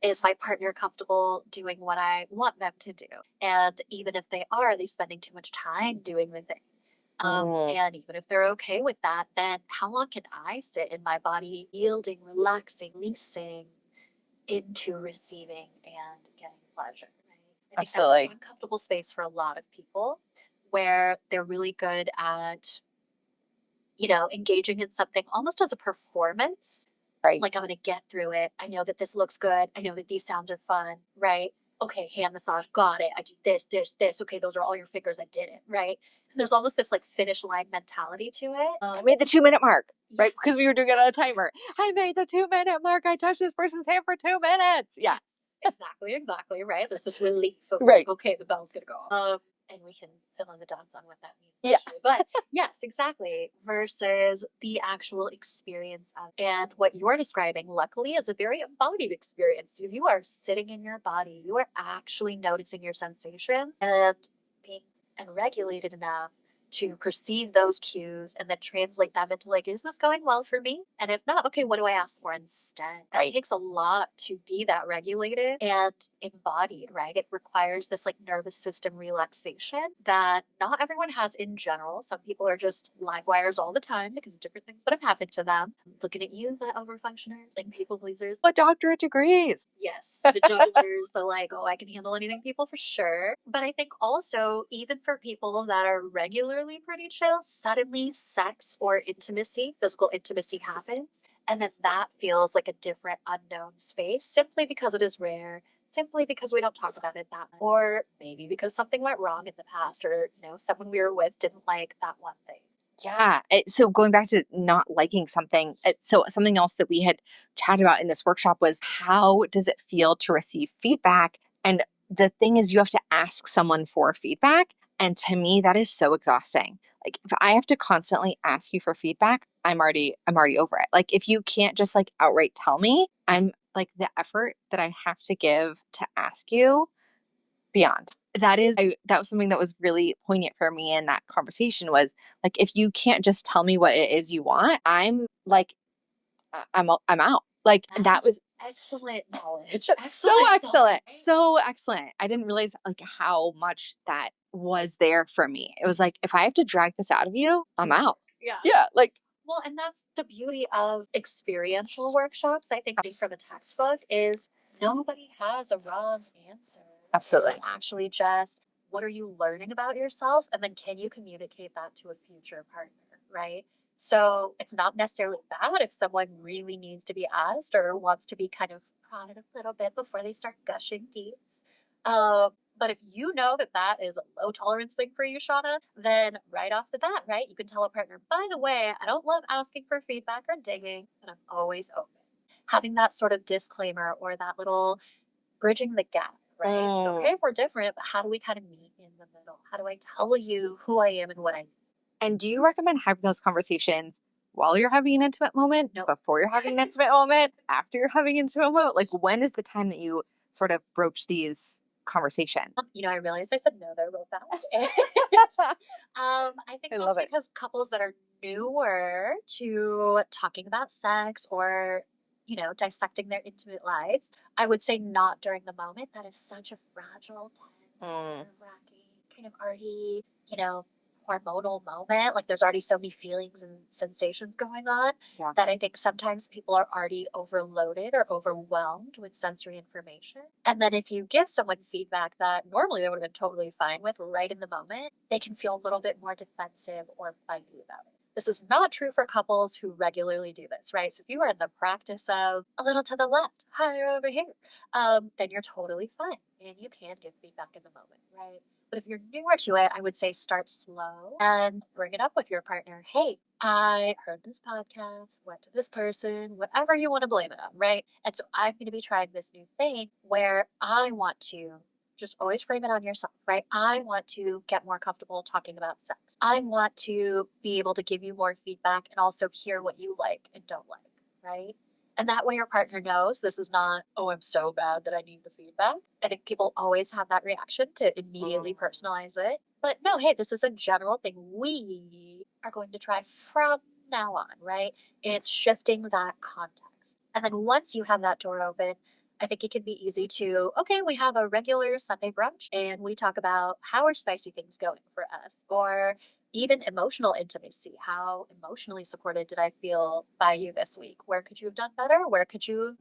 is my partner comfortable doing what I want them to do? And even if are they spending too much time doing the thing? And even if they're okay with that, then how long can I sit in my body, yielding, relaxing, releasing into receiving and getting pleasure? Right? I think Absolutely. That's an uncomfortable space for a lot of people where they're really good at, engaging in something almost as a performance. Right. Like, I'm going to get through it. I know that this looks good. I know that these sounds are fun, right? Okay, hand massage, got it. I do this, this, this. Okay, those are all your fingers. I did it, right? And there's almost this like finish line mentality to it. I made the 2 minute mark, right? Because we were doing it on a timer. I made the 2 minute mark. I touched this person's hand for 2 minutes. Yeah. Exactly, right? There's this relief of right. like, okay, the bell's gonna go off. and we can fill in the dots on what that means Yeah. socially. But yes, exactly. Versus the actual experience of, and what you're describing, luckily, is a very embodied experience. You are sitting in your body, you are actually noticing your sensations and being and regulated enough to perceive those cues and then translate them into like, is this going well for me? And if not, okay, what do I ask for instead? That Right. takes a lot to be that regulated and embodied, right? It requires this like nervous system relaxation that not everyone has in general. Some people are just live wires all the time because of different things that have happened to them. Looking at you, the overfunctioners, like people pleasers. What doctorate degrees? Yes, the jugglers, the like, oh, I can handle anything people for sure. But I think also, even for people that are regularly pretty chill, suddenly sex or intimacy, physical intimacy happens. And then that feels like a different unknown space simply because it is rare, simply because we don't talk about it that much, or maybe because something went wrong in the past, or, someone we were with didn't like that one thing. Yeah. So going back to not liking something, so something else that we had chatted about in this workshop was how does it feel to receive feedback? And the thing is, you have to ask someone for feedback. And to me, that is so exhausting. Like if I have to constantly ask you for feedback, I'm already over it. Like if you can't just like outright tell me, I'm like the effort that I have to give to ask you beyond. That was something that was really poignant for me in that conversation was like if you can't just tell me what it is you want, I'm like I'm out. Like That that is was excellent knowledge. so Excellent excellent. knowledge. So excellent. I didn't realize like how much that was there for me. It was like if I have to drag this out of you, I'm out. Yeah. Yeah, like Well, and that's the beauty of experiential workshops. I think from a textbook is nobody has a wrong answer. absolutely. It's actually just what are you learning about yourself? And then can you communicate that to a future partner, right? So it's not necessarily bad if someone really needs to be asked or wants to be kind of prodded a little bit before they start gushing deets. But if you know that that is a low tolerance thing for you, Shauna, then right off the bat, right, you can tell a partner, by the way, I don't love asking for feedback or digging, but I'm always open. Having that sort of disclaimer or that little bridging the gap, right? It's okay if we're different, but how do we kind of meet in the middle? How do I tell you who I am and what I need? And do you recommend having those conversations while you're having an intimate moment, No. before you're having an intimate moment, after you're having an intimate moment? Like, when is the time that you sort of broach these conversations? I realized I said no there real fast. And, I think I that's love it. because couples that are newer to talking about sex or, dissecting their intimate lives, I would say not during the moment. That is such a fragile, tense, Mm, nerve-wracking, kind of already, hormonal moment. Like there's already so many feelings and sensations going on yeah. that I think sometimes people are already overloaded or overwhelmed with sensory information. And then if you give someone feedback that normally they would have been totally fine with right in the moment, they can feel a little bit more defensive or fighty about it. This is not true for couples who regularly do this, right? So if you are in the practice of a little to the left, higher over here, then you're totally fine and you can give feedback in the moment, right? But if you're newer to it, I would say start slow and bring it up with your partner. Hey, I heard this podcast, went to this person, whatever you want to blame it on, right? And so I'm going to be trying this new thing where I want to just always frame it on yourself, right? I want to get more comfortable talking about sex. I want to be able to give you more feedback and also hear what you like and don't like, right? And that way your partner knows this is not, oh, I'm so bad that I need the feedback. I think people always have that reaction to immediately personalize it. But no, hey, this is a general thing we are going to try from now on, right? It's shifting that context. And then once you have that door open, I think it can be easy to, okay, we have a regular Sunday brunch and we talk about how are spicy things going for us, or even emotional intimacy. How emotionally supported did I feel by you this week? Where could you have done better? Where did you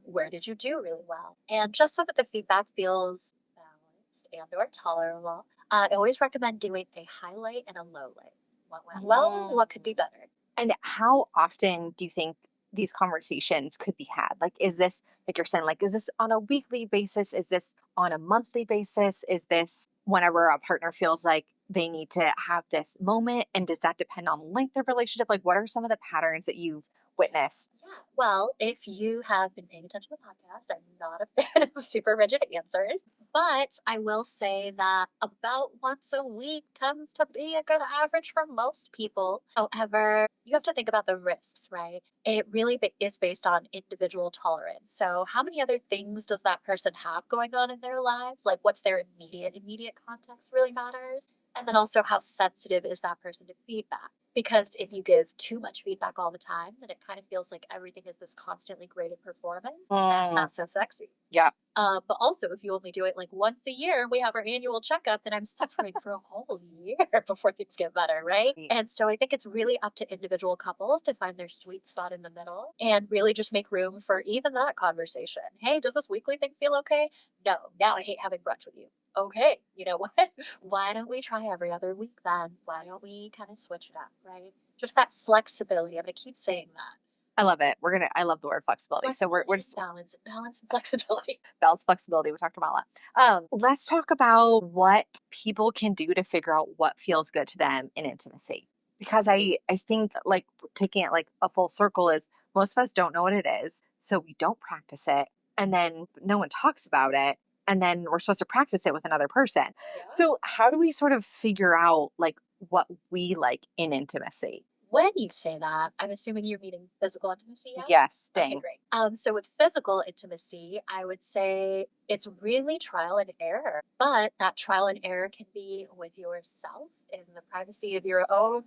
do really well? And just so that the feedback feels balanced and or tolerable, I always recommend doing a highlight and a low light. What went well? What could be better? And how often do you think these conversations could be had? Like, is this, like you're saying, like, is this on a weekly basis? Is this on a monthly basis? Is this whenever a partner feels like they need to have this moment? And does that depend on length of relationship? Like, what are some of the patterns that you've witnessed? Well, if you have been paying attention to the podcast, I'm not a fan of super rigid answers, but I will say that about once a week tends to be a good average for most people. However, you have to think about the risks, right? It really is based on individual tolerance. So, how many other things does that person have going on in their lives? Like, what's their immediate context really matters. And then also, how sensitive is that person to feedback? Because if you give too much feedback all the time, then it kind of feels like everything is this constantly graded performance. That's Mm, not so sexy. yeah. But also, if you only do it like once a year, we have our annual checkup, then I'm suffering for a whole year before things get better, right? Right. And so I think it's really up to individual couples to find their sweet spot in the middle and really just make room for even that conversation. Hey, does this weekly thing feel okay? No, now I hate having brunch with you. Okay, you know what? Why don't we try every other week then? Why don't we kind of switch it up, right? Just that flexibility. I'm going to keep saying that. I love it. I love the word flexibility. So we're Flexibility and just balance and flexibility. balance flexibility. We talked about Malla. Let's talk about what people can do to figure out what feels good to them in intimacy. Because I think like taking it like a full circle is most of us don't know what it is. So we don't practice it. And then no one talks about it. And then we're supposed to practice it with another person. Yeah. So how do we sort of figure out like what we like in intimacy? When you say that, I'm assuming you're meaning physical intimacy, yeah? Yes, Okay, dang. great. So with physical intimacy, I would say it's really trial and error, but that trial and error can be with yourself in the privacy of your own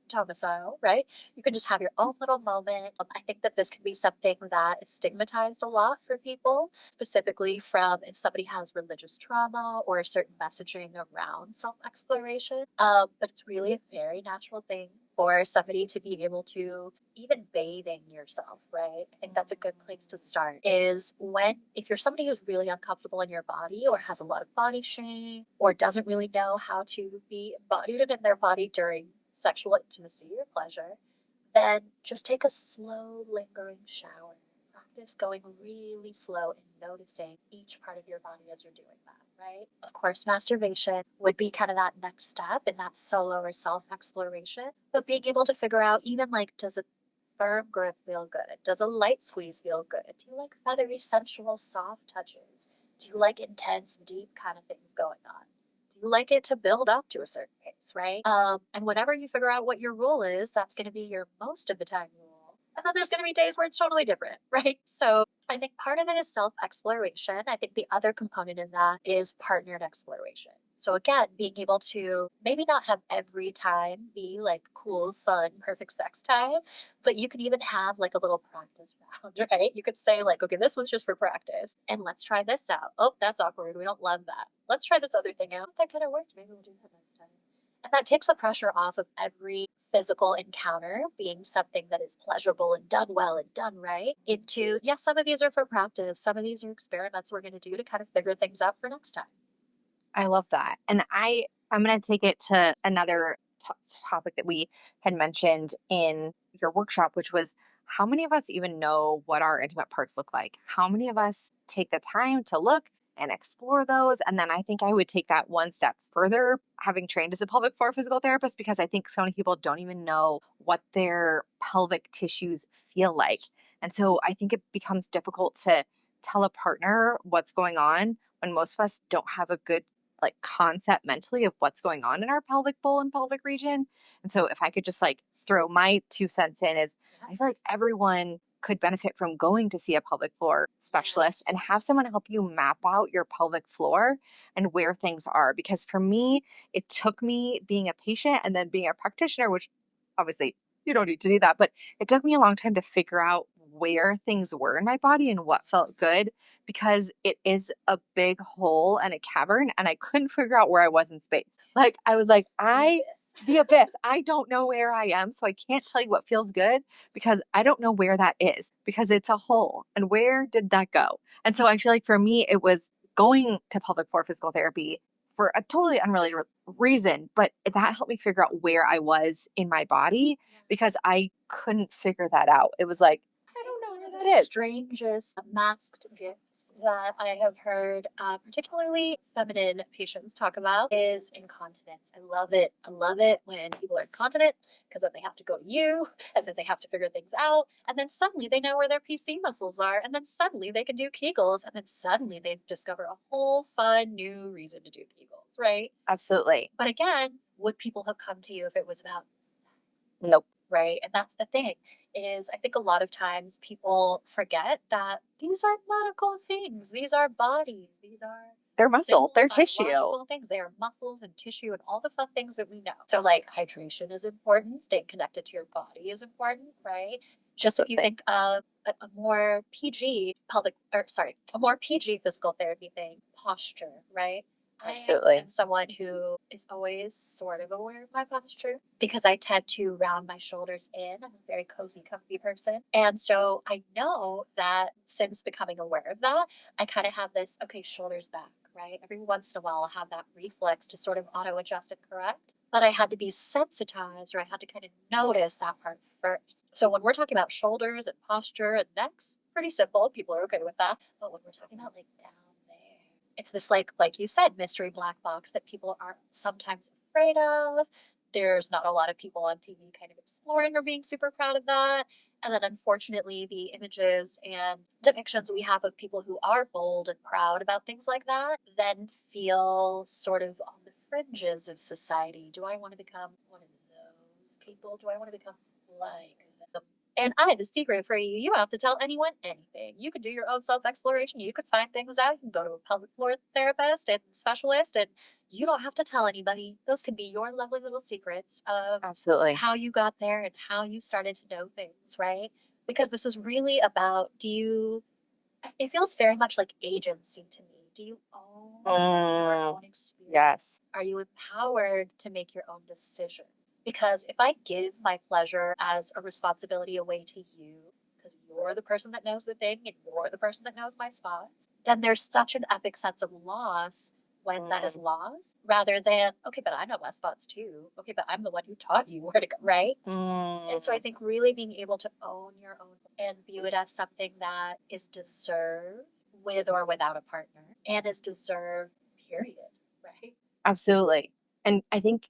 domicile, right? You can just have your own little moment. I think that this can be something that is stigmatized a lot for people, specifically from if somebody has religious trauma or a certain messaging around self exploration. But it's really a very natural thing for somebody to be able to even bathing yourself, right? I think that's a good place to start is when, if you're somebody who's really uncomfortable in your body or has a lot of body shame or doesn't really know how to be embodied in their body during sexual intimacy or pleasure, then just take a slow, lingering shower. Practice going really slow and noticing each part of your body as you're doing that, right? Of course, masturbation would be kind of that next step in that solo or self exploration, but being able to figure out even like, does a firm grip feel good? Does a light squeeze feel good? Do you like feathery, sensual, soft touches? Do you like intense, deep kind of things going on? Do you like it to build up to a certain pace, right? And whenever you figure out what your rule is, that's going to be your most of the time rule. And then there's going to be days where it's totally different, right? So I think part of it is self exploration. I think the other component in that is partnered exploration. So again, being able to maybe not have every time be like cool, fun, perfect sex time, but you could even have like a little practice round, right? You could say like, okay, this was just for practice, and let's try this out. Oh, that's awkward. We don't love that. Let's try this other thing out. That kind of worked. Maybe we'll do that next time. And that takes the pressure off of every physical encounter being something that is pleasurable and done well and done right into, yes, some of these are for practice. Some of these are experiments we're going to do to kind of figure things out for next time. I love that. And I'm going to take it to another topic that we had mentioned in your workshop, which was how many of us even know what our intimate parts look like? How many of us take the time to look and explore those? And then I think I would take that one step further, having trained as a pelvic floor physical therapist, because I think so many people don't even know what their pelvic tissues feel like. And so I think it becomes difficult to tell a partner what's going on when most of us don't have a good like concept mentally of what's going on in our pelvic bowl and pelvic region. And so if I could just like throw my 2 cents in is I feel like everyone could benefit from going to see a pelvic floor specialist and have someone help you map out your pelvic floor and where things are. Because for me, it took me being a patient and then being a practitioner, which obviously you don't need to do that, but it took me a long time to figure out where things were in my body and what felt good because it is a big hole and a cavern and I couldn't figure out where I was in space. Like I was like, the abyss. I don't know where I am, so I can't tell you what feels good because I don't know where that is because it's a hole. And where did that go? And so I feel like for me it was going to pelvic floor physical therapy for a totally unrelated reason, but that helped me figure out where I was in my body because I couldn't figure that out. It was like the That is. strangest masked gifts that I have heard, particularly feminine patients talk about, is incontinence. I love it. I love it when people are incontinent because then they have to go to you and then they have to figure things out. And then suddenly they know where their PC muscles are. And then suddenly they can do Kegels. And then suddenly they discover a whole fun new reason to do Kegels, right? Absolutely. But again, would people have come to you if it was about sex? Nope. Right? And that's the thing is I think a lot of times people forget that these are medical things. These are bodies. These are They're muscle, simple they're tissue. biological things. They are muscles and tissue and all the fun things that we know. So like hydration is important, staying connected to your body is important, right? Just if you think of a more PG pelvic or sorry, a more PG physical therapy thing, posture, right? I Absolutely. am someone who is always sort of aware of my posture because I tend to round my shoulders in. I'm a very cozy, comfy person. And so I know that since becoming aware of that, I kind of have this, okay, shoulders back, right? Every once in a while, I'll have that reflex to sort of auto adjust and correct. But I had to be sensitized or I had to kind of notice that part first. So when we're talking about shoulders and posture and necks, pretty simple. People are okay with that. But when we're talking about like down there, it's this like you said, mystery black box that people are sometimes afraid of. There's not a lot of people on TV kind of exploring or being super proud of that. And then unfortunately, the images and depictions we have of people who are bold and proud about things like that then feel sort of on the fringes of society. Do I want to become one of those people? Do I want to become like them? And I have a secret for you. You don't have to tell anyone anything. You can do your own self exploration. You can find things out. You can go to a pelvic floor therapist and specialist, and you don't have to tell anybody. Those can be your lovely little secrets of Absolutely. how you got there and how you started to know things, right? Because this is really about it feels very much like agency to me. Do you own your Mm, own experience? yes. Are you empowered to make your own decision? Because if I give my pleasure as a responsibility away to you, because you're the person that knows the thing and you're the person that knows my spots, then there's such an epic sense of loss when that is Mm, lost rather than, okay, but I know my spots too. Okay, but I'm the one who taught you where to go, right? And so I mm. think really being able to own your own and view it as something that is deserved with or without a partner and is deserved, period, right? Absolutely. And I think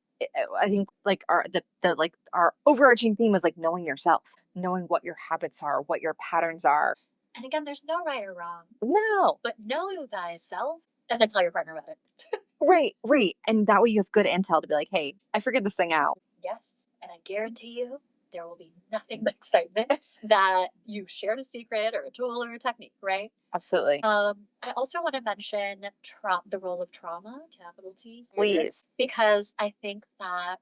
like the like our overarching theme is like knowing yourself, knowing what your habits are, what your patterns are. And again, there's no right or wrong, No. but know thyself and then tell your partner about it. Right, right. And that way you have good intel to be like, hey, I figured this thing out. Yes. And I guarantee you, there will be nothing but excitement that you shared a secret or a tool or a technique, right? Absolutely. I also want to mention the role of trauma, capital T, here, Please. because I think that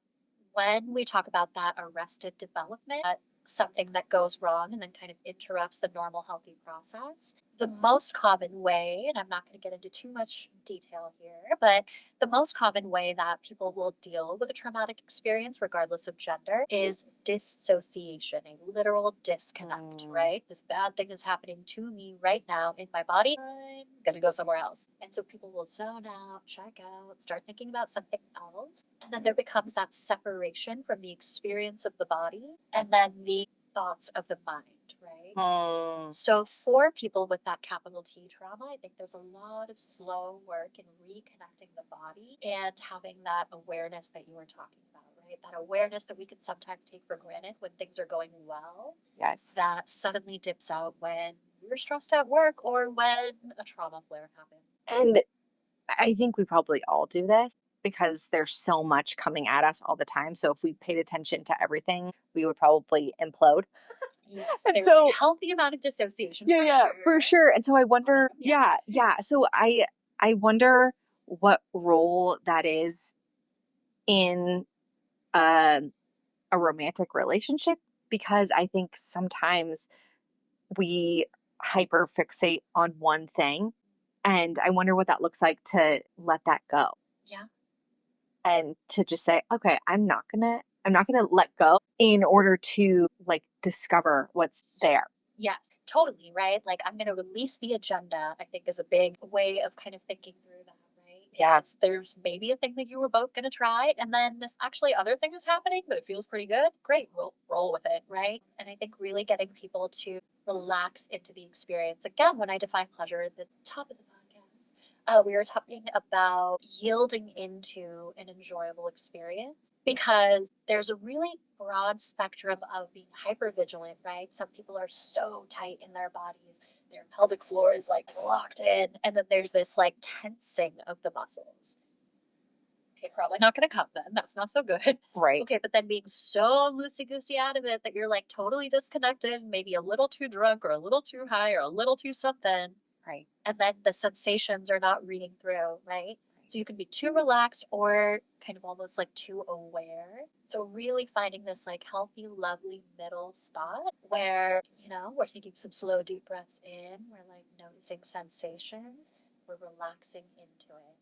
when we talk about that arrested development, something that goes wrong and then kind of interrupts the normal healthy process, the most common way, and I'm not going to get into too much detail here, but the most common way that people will deal with a traumatic experience, regardless of gender, is dissociation, a literal disconnect, Mm, right? This bad thing is happening to me right now in my body. I'm going to go somewhere else. And so people will zone out, check out, start thinking about something else. And then there becomes that separation from the experience of the body and then the thoughts of the mind, right? mm, So for people with that capital T trauma, I think there's a lot of slow work in reconnecting the body and having that awareness that you were talking about, right? That awareness that we can sometimes take for granted when things are going well, yes. that suddenly dips out when you're stressed at work or when a trauma flare happens. And I think we probably all do this because there's so much coming at us all the time. So if we paid attention to everything, we would probably implode. Yes, And there's a so healthy amount of dissociation yeah, for yeah, for sure. sure. And so I wonder, Awesome. Yeah. yeah, yeah. So I wonder what role that is in um a romantic relationship because I think sometimes we hyper fixate on one thing and I wonder what that looks like to let that go Yeah. and to just say, okay, I'm not gonna let go in order to like discover what's there. Yes, totally, right? Like I'm going to release the agenda, I think is a big way of kind of thinking through that, right? Yes. There's maybe a thing that you were both going to try, and then this actually other thing is happening, but it feels pretty good. Great, we'll roll with it, right? And I think really getting people to relax into the experience. Again, when I define pleasure at the top of the podcast, we were talking about yielding into an enjoyable experience because there's a really broad spectrum of being hyper vigilant, right? Some people are so tight in their bodies, their pelvic floor is like locked in, and then there's this like tensing of the muscles. Okay, probably not going to come then. That's not so good. Right. Okay, but then being so loosey goosey out of it that you're like totally disconnected, maybe a little too drunk or a little too high or a little too something. Right. And then the sensations are not reading through, right? So you can be too relaxed or kind of almost like too aware. So really finding this like healthy, lovely middle spot where, we're taking some slow, deep breaths in, we're like noticing sensations, we're relaxing into it.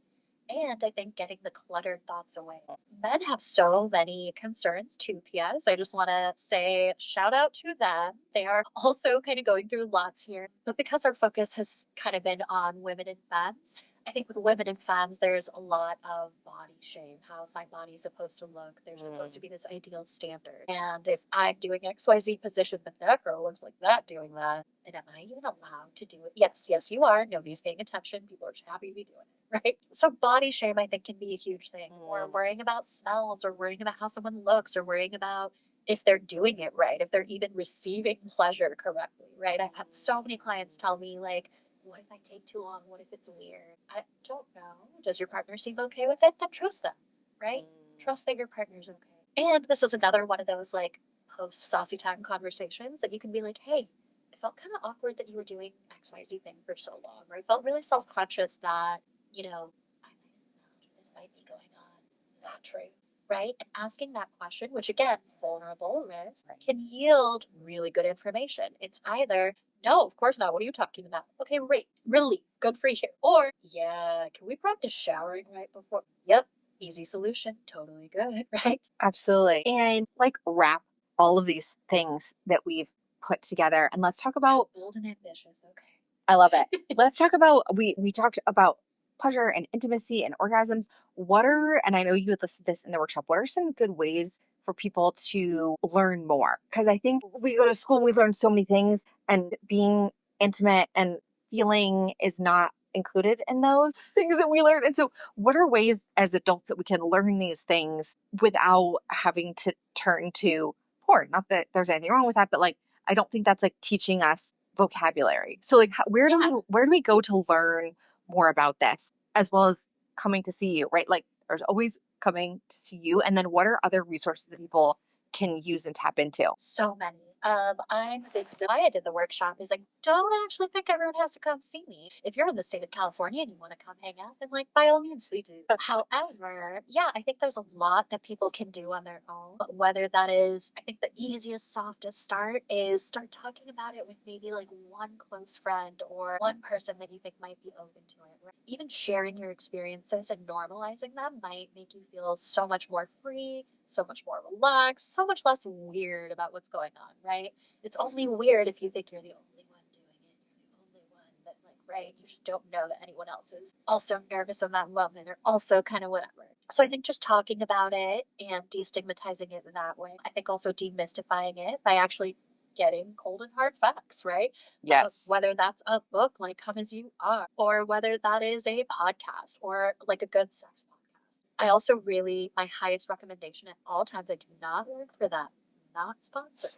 And I think getting the cluttered thoughts away. Men have so many concerns too, PS. I just want to say shout out to them. They are also kind of going through lots here. But because our focus has kind of been on women and femmes, I think with women and femmes, there's a lot of body shame. How's my body supposed to look? There's supposed to be this ideal standard. And if I'm doing XYZ position, but that girl looks like that doing that, then am I even allowed to do it? Yes, yes, you are. Nobody's paying attention. People are just happy to be doing it, right? So body shame, I think, can be a huge thing. Or worrying about smells, or worrying about how someone looks, or worrying about if they're doing it right, if they're even receiving pleasure correctly, right? I've had so many clients tell me, like, what if I take too long? What if it's weird? I don't know. Does your partner seem okay with it? Then trust them, right? Trust that your partner's okay. And this is another one of those like post saucy time conversations that you can be like, hey, it felt kind of awkward that you were doing XYZ thing for so long, or I felt really self conscious that, I might have smelled this might be going on. Is that true? Right? And asking that question, which again, vulnerable risk, can yield really good information. It's either, no, of course not. What are you talking about? Okay, great. Relief. Good for you. Or, yeah, can we practice showering right before? Yep. Easy solution. Totally good. Right? Absolutely. And like wrap all of these things that we've put together and let's talk about Bold and ambitious. Okay. I love it. Let's talk about we talked about pleasure and intimacy and orgasms. What are and I know you had listed this in the workshop. What are some good ways for people to learn more? Because I think we go to school and we learn so many things, and being intimate and feeling is not included in those things that we learn. And so, what are ways as adults that we can learn these things without having to turn to porn? Not that there's anything wrong with that, but like I don't think that's like teaching us vocabulary. So like Yeah. where do we go to learn more about this as well as coming to see you, right? Like there's always coming to see you, and then what are other resources that people can use and tap into? So many. I'm a big why I did the workshop is I don't actually think everyone has to come see me. If you're in the state of California and you want to come hang out, then like by all means we do. However, yeah, I think there's a lot that people can do on their own. But whether that is, I think the easiest, softest start is start talking about it with maybe like one close friend or one person that you think might be open to it. Right? Even sharing your experiences and normalizing them might make you feel so much more free, so much more relaxed, so much less weird about what's going on, right? It's only weird if you think you're the only one doing it. You're the only one that, like, right? You just don't know that anyone else is also nervous in that moment or also kind of whatever. So I think just talking about it and destigmatizing it in that way. I think also demystifying it by actually getting cold and hard facts, right? Yes. Whether that's a book like Come As You Are, or whether that is a podcast or like a good sex podcast. I also really, my highest recommendation at all times, I do not work for them, not sponsored,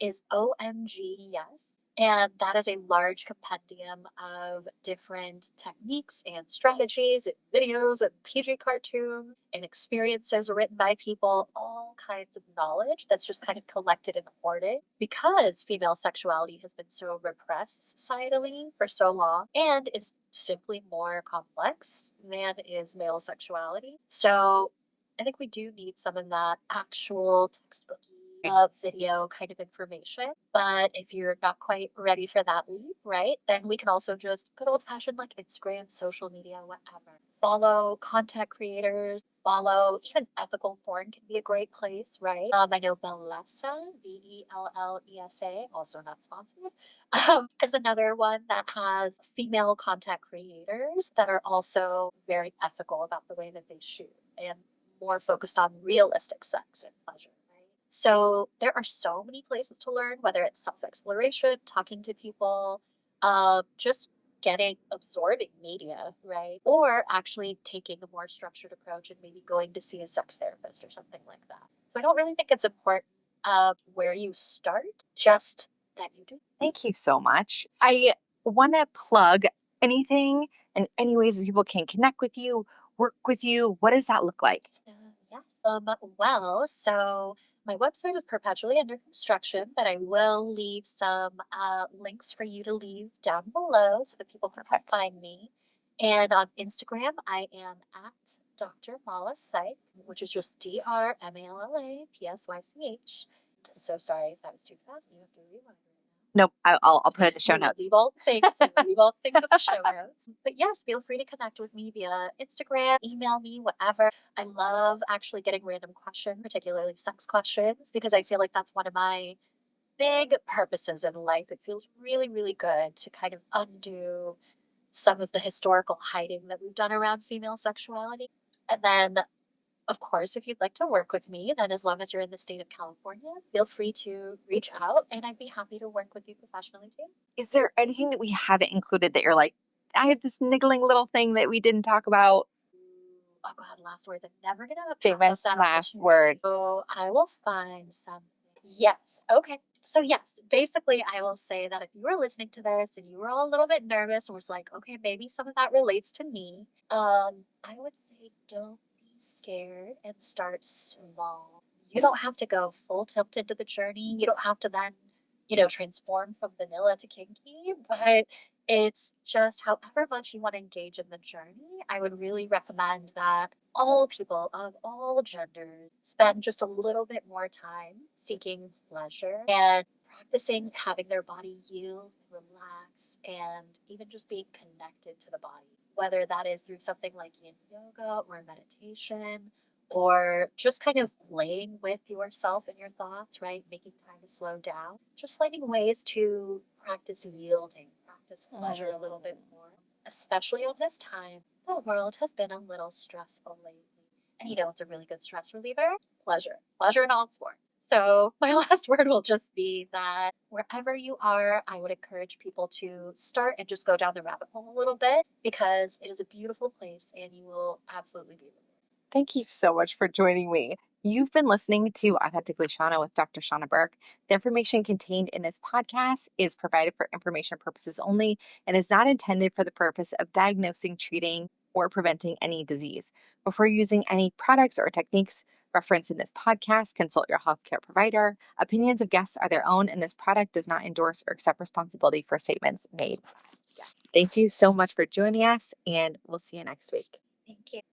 is OMG Yes. And that is a large compendium of different techniques and strategies and videos and PG cartoons and experiences written by people, all kinds of knowledge that's just kind of collected and hoarded because female sexuality has been so repressed societally for so long and is simply more complex than is male sexuality. So I think we do need some of that actual textbooky video kind of information. But if you're not quite ready for that leap, right, then we can also just good old fashioned like Instagram, social media, whatever. Follow content creators, follow even ethical porn can be a great place, right? I know Bellesa, Bellesa, also not sponsored, is another one that has female content creators that are also very ethical about the way that they shoot and more focused on realistic sex and pleasure. Right? So there are so many places to learn, whether it's self exploration, talking to people, just absorbing media, right? Or actually taking a more structured approach and maybe going to see a sex therapist or something like that. So I don't really think it's important where you start, just that you do. Thank you so much. I want to plug anything and any ways that people can connect with you, work with you. What does that look like? Yes. So my website is perpetually under construction, but I will leave some links for you to leave down below so that people can find me. And on Instagram, I am at Dr. Malla Psych, which is just DrMallaPsych. So sorry if that was too fast. You have to rewind. Nope, I'll put it in the show notes. Leave all the things. Leave all the things in the show notes. But yes, feel free to connect with me via Instagram, email me, whatever. I love actually getting random questions, particularly sex questions, because I feel like that's one of my big purposes in life. It feels really, really good to kind of undo some of the historical hiding that we've done around female sexuality. And then of course, if you'd like to work with me, then as long as you're in the state of California, feel free to reach out and I'd be happy to work with you professionally too. Is there anything that we haven't included that you're like, I have this niggling little thing that we didn't talk about? Oh God, last words. I'm never gonna Famous last words. so I will find some. Yes. Okay. So yes, basically I will say that if you were listening to this and you were all a little bit nervous and was like, okay, maybe some of that relates to me, I would say don't be scared and start small. You don't have to go full tilt into the journey. You don't have to then, transform from vanilla to kinky, but it's just however much you want to engage in the journey. I would really recommend that all people of all genders spend just a little bit more time seeking pleasure and practicing having their body yield, relax, and even just being connected to the body, whether that is through something like yin yoga or meditation or just kind of playing with yourself and your thoughts, right? Making time to slow down, just finding ways to practice yielding, practice pleasure a little bit more, especially on this time. The world has been a little stressful lately. And it's a really good stress reliever? Pleasure. Pleasure in all its forms. So, my last word will just be that wherever you are, I would encourage people to start and just go down the rabbit hole a little bit because it is a beautiful place and you will absolutely be rewarded. Thank you so much for joining me. You've been listening to Authentically Shauna with Dr. Shauna Burke. The information contained in this podcast is provided for information purposes only and is not intended for the purpose of diagnosing, treating, or preventing any disease. Before using any products or techniques referenced in this podcast, consult your healthcare provider. Opinions of guests are their own, and this product does not endorse or accept responsibility for statements made. Thank you so much for joining us, and we'll see you next week.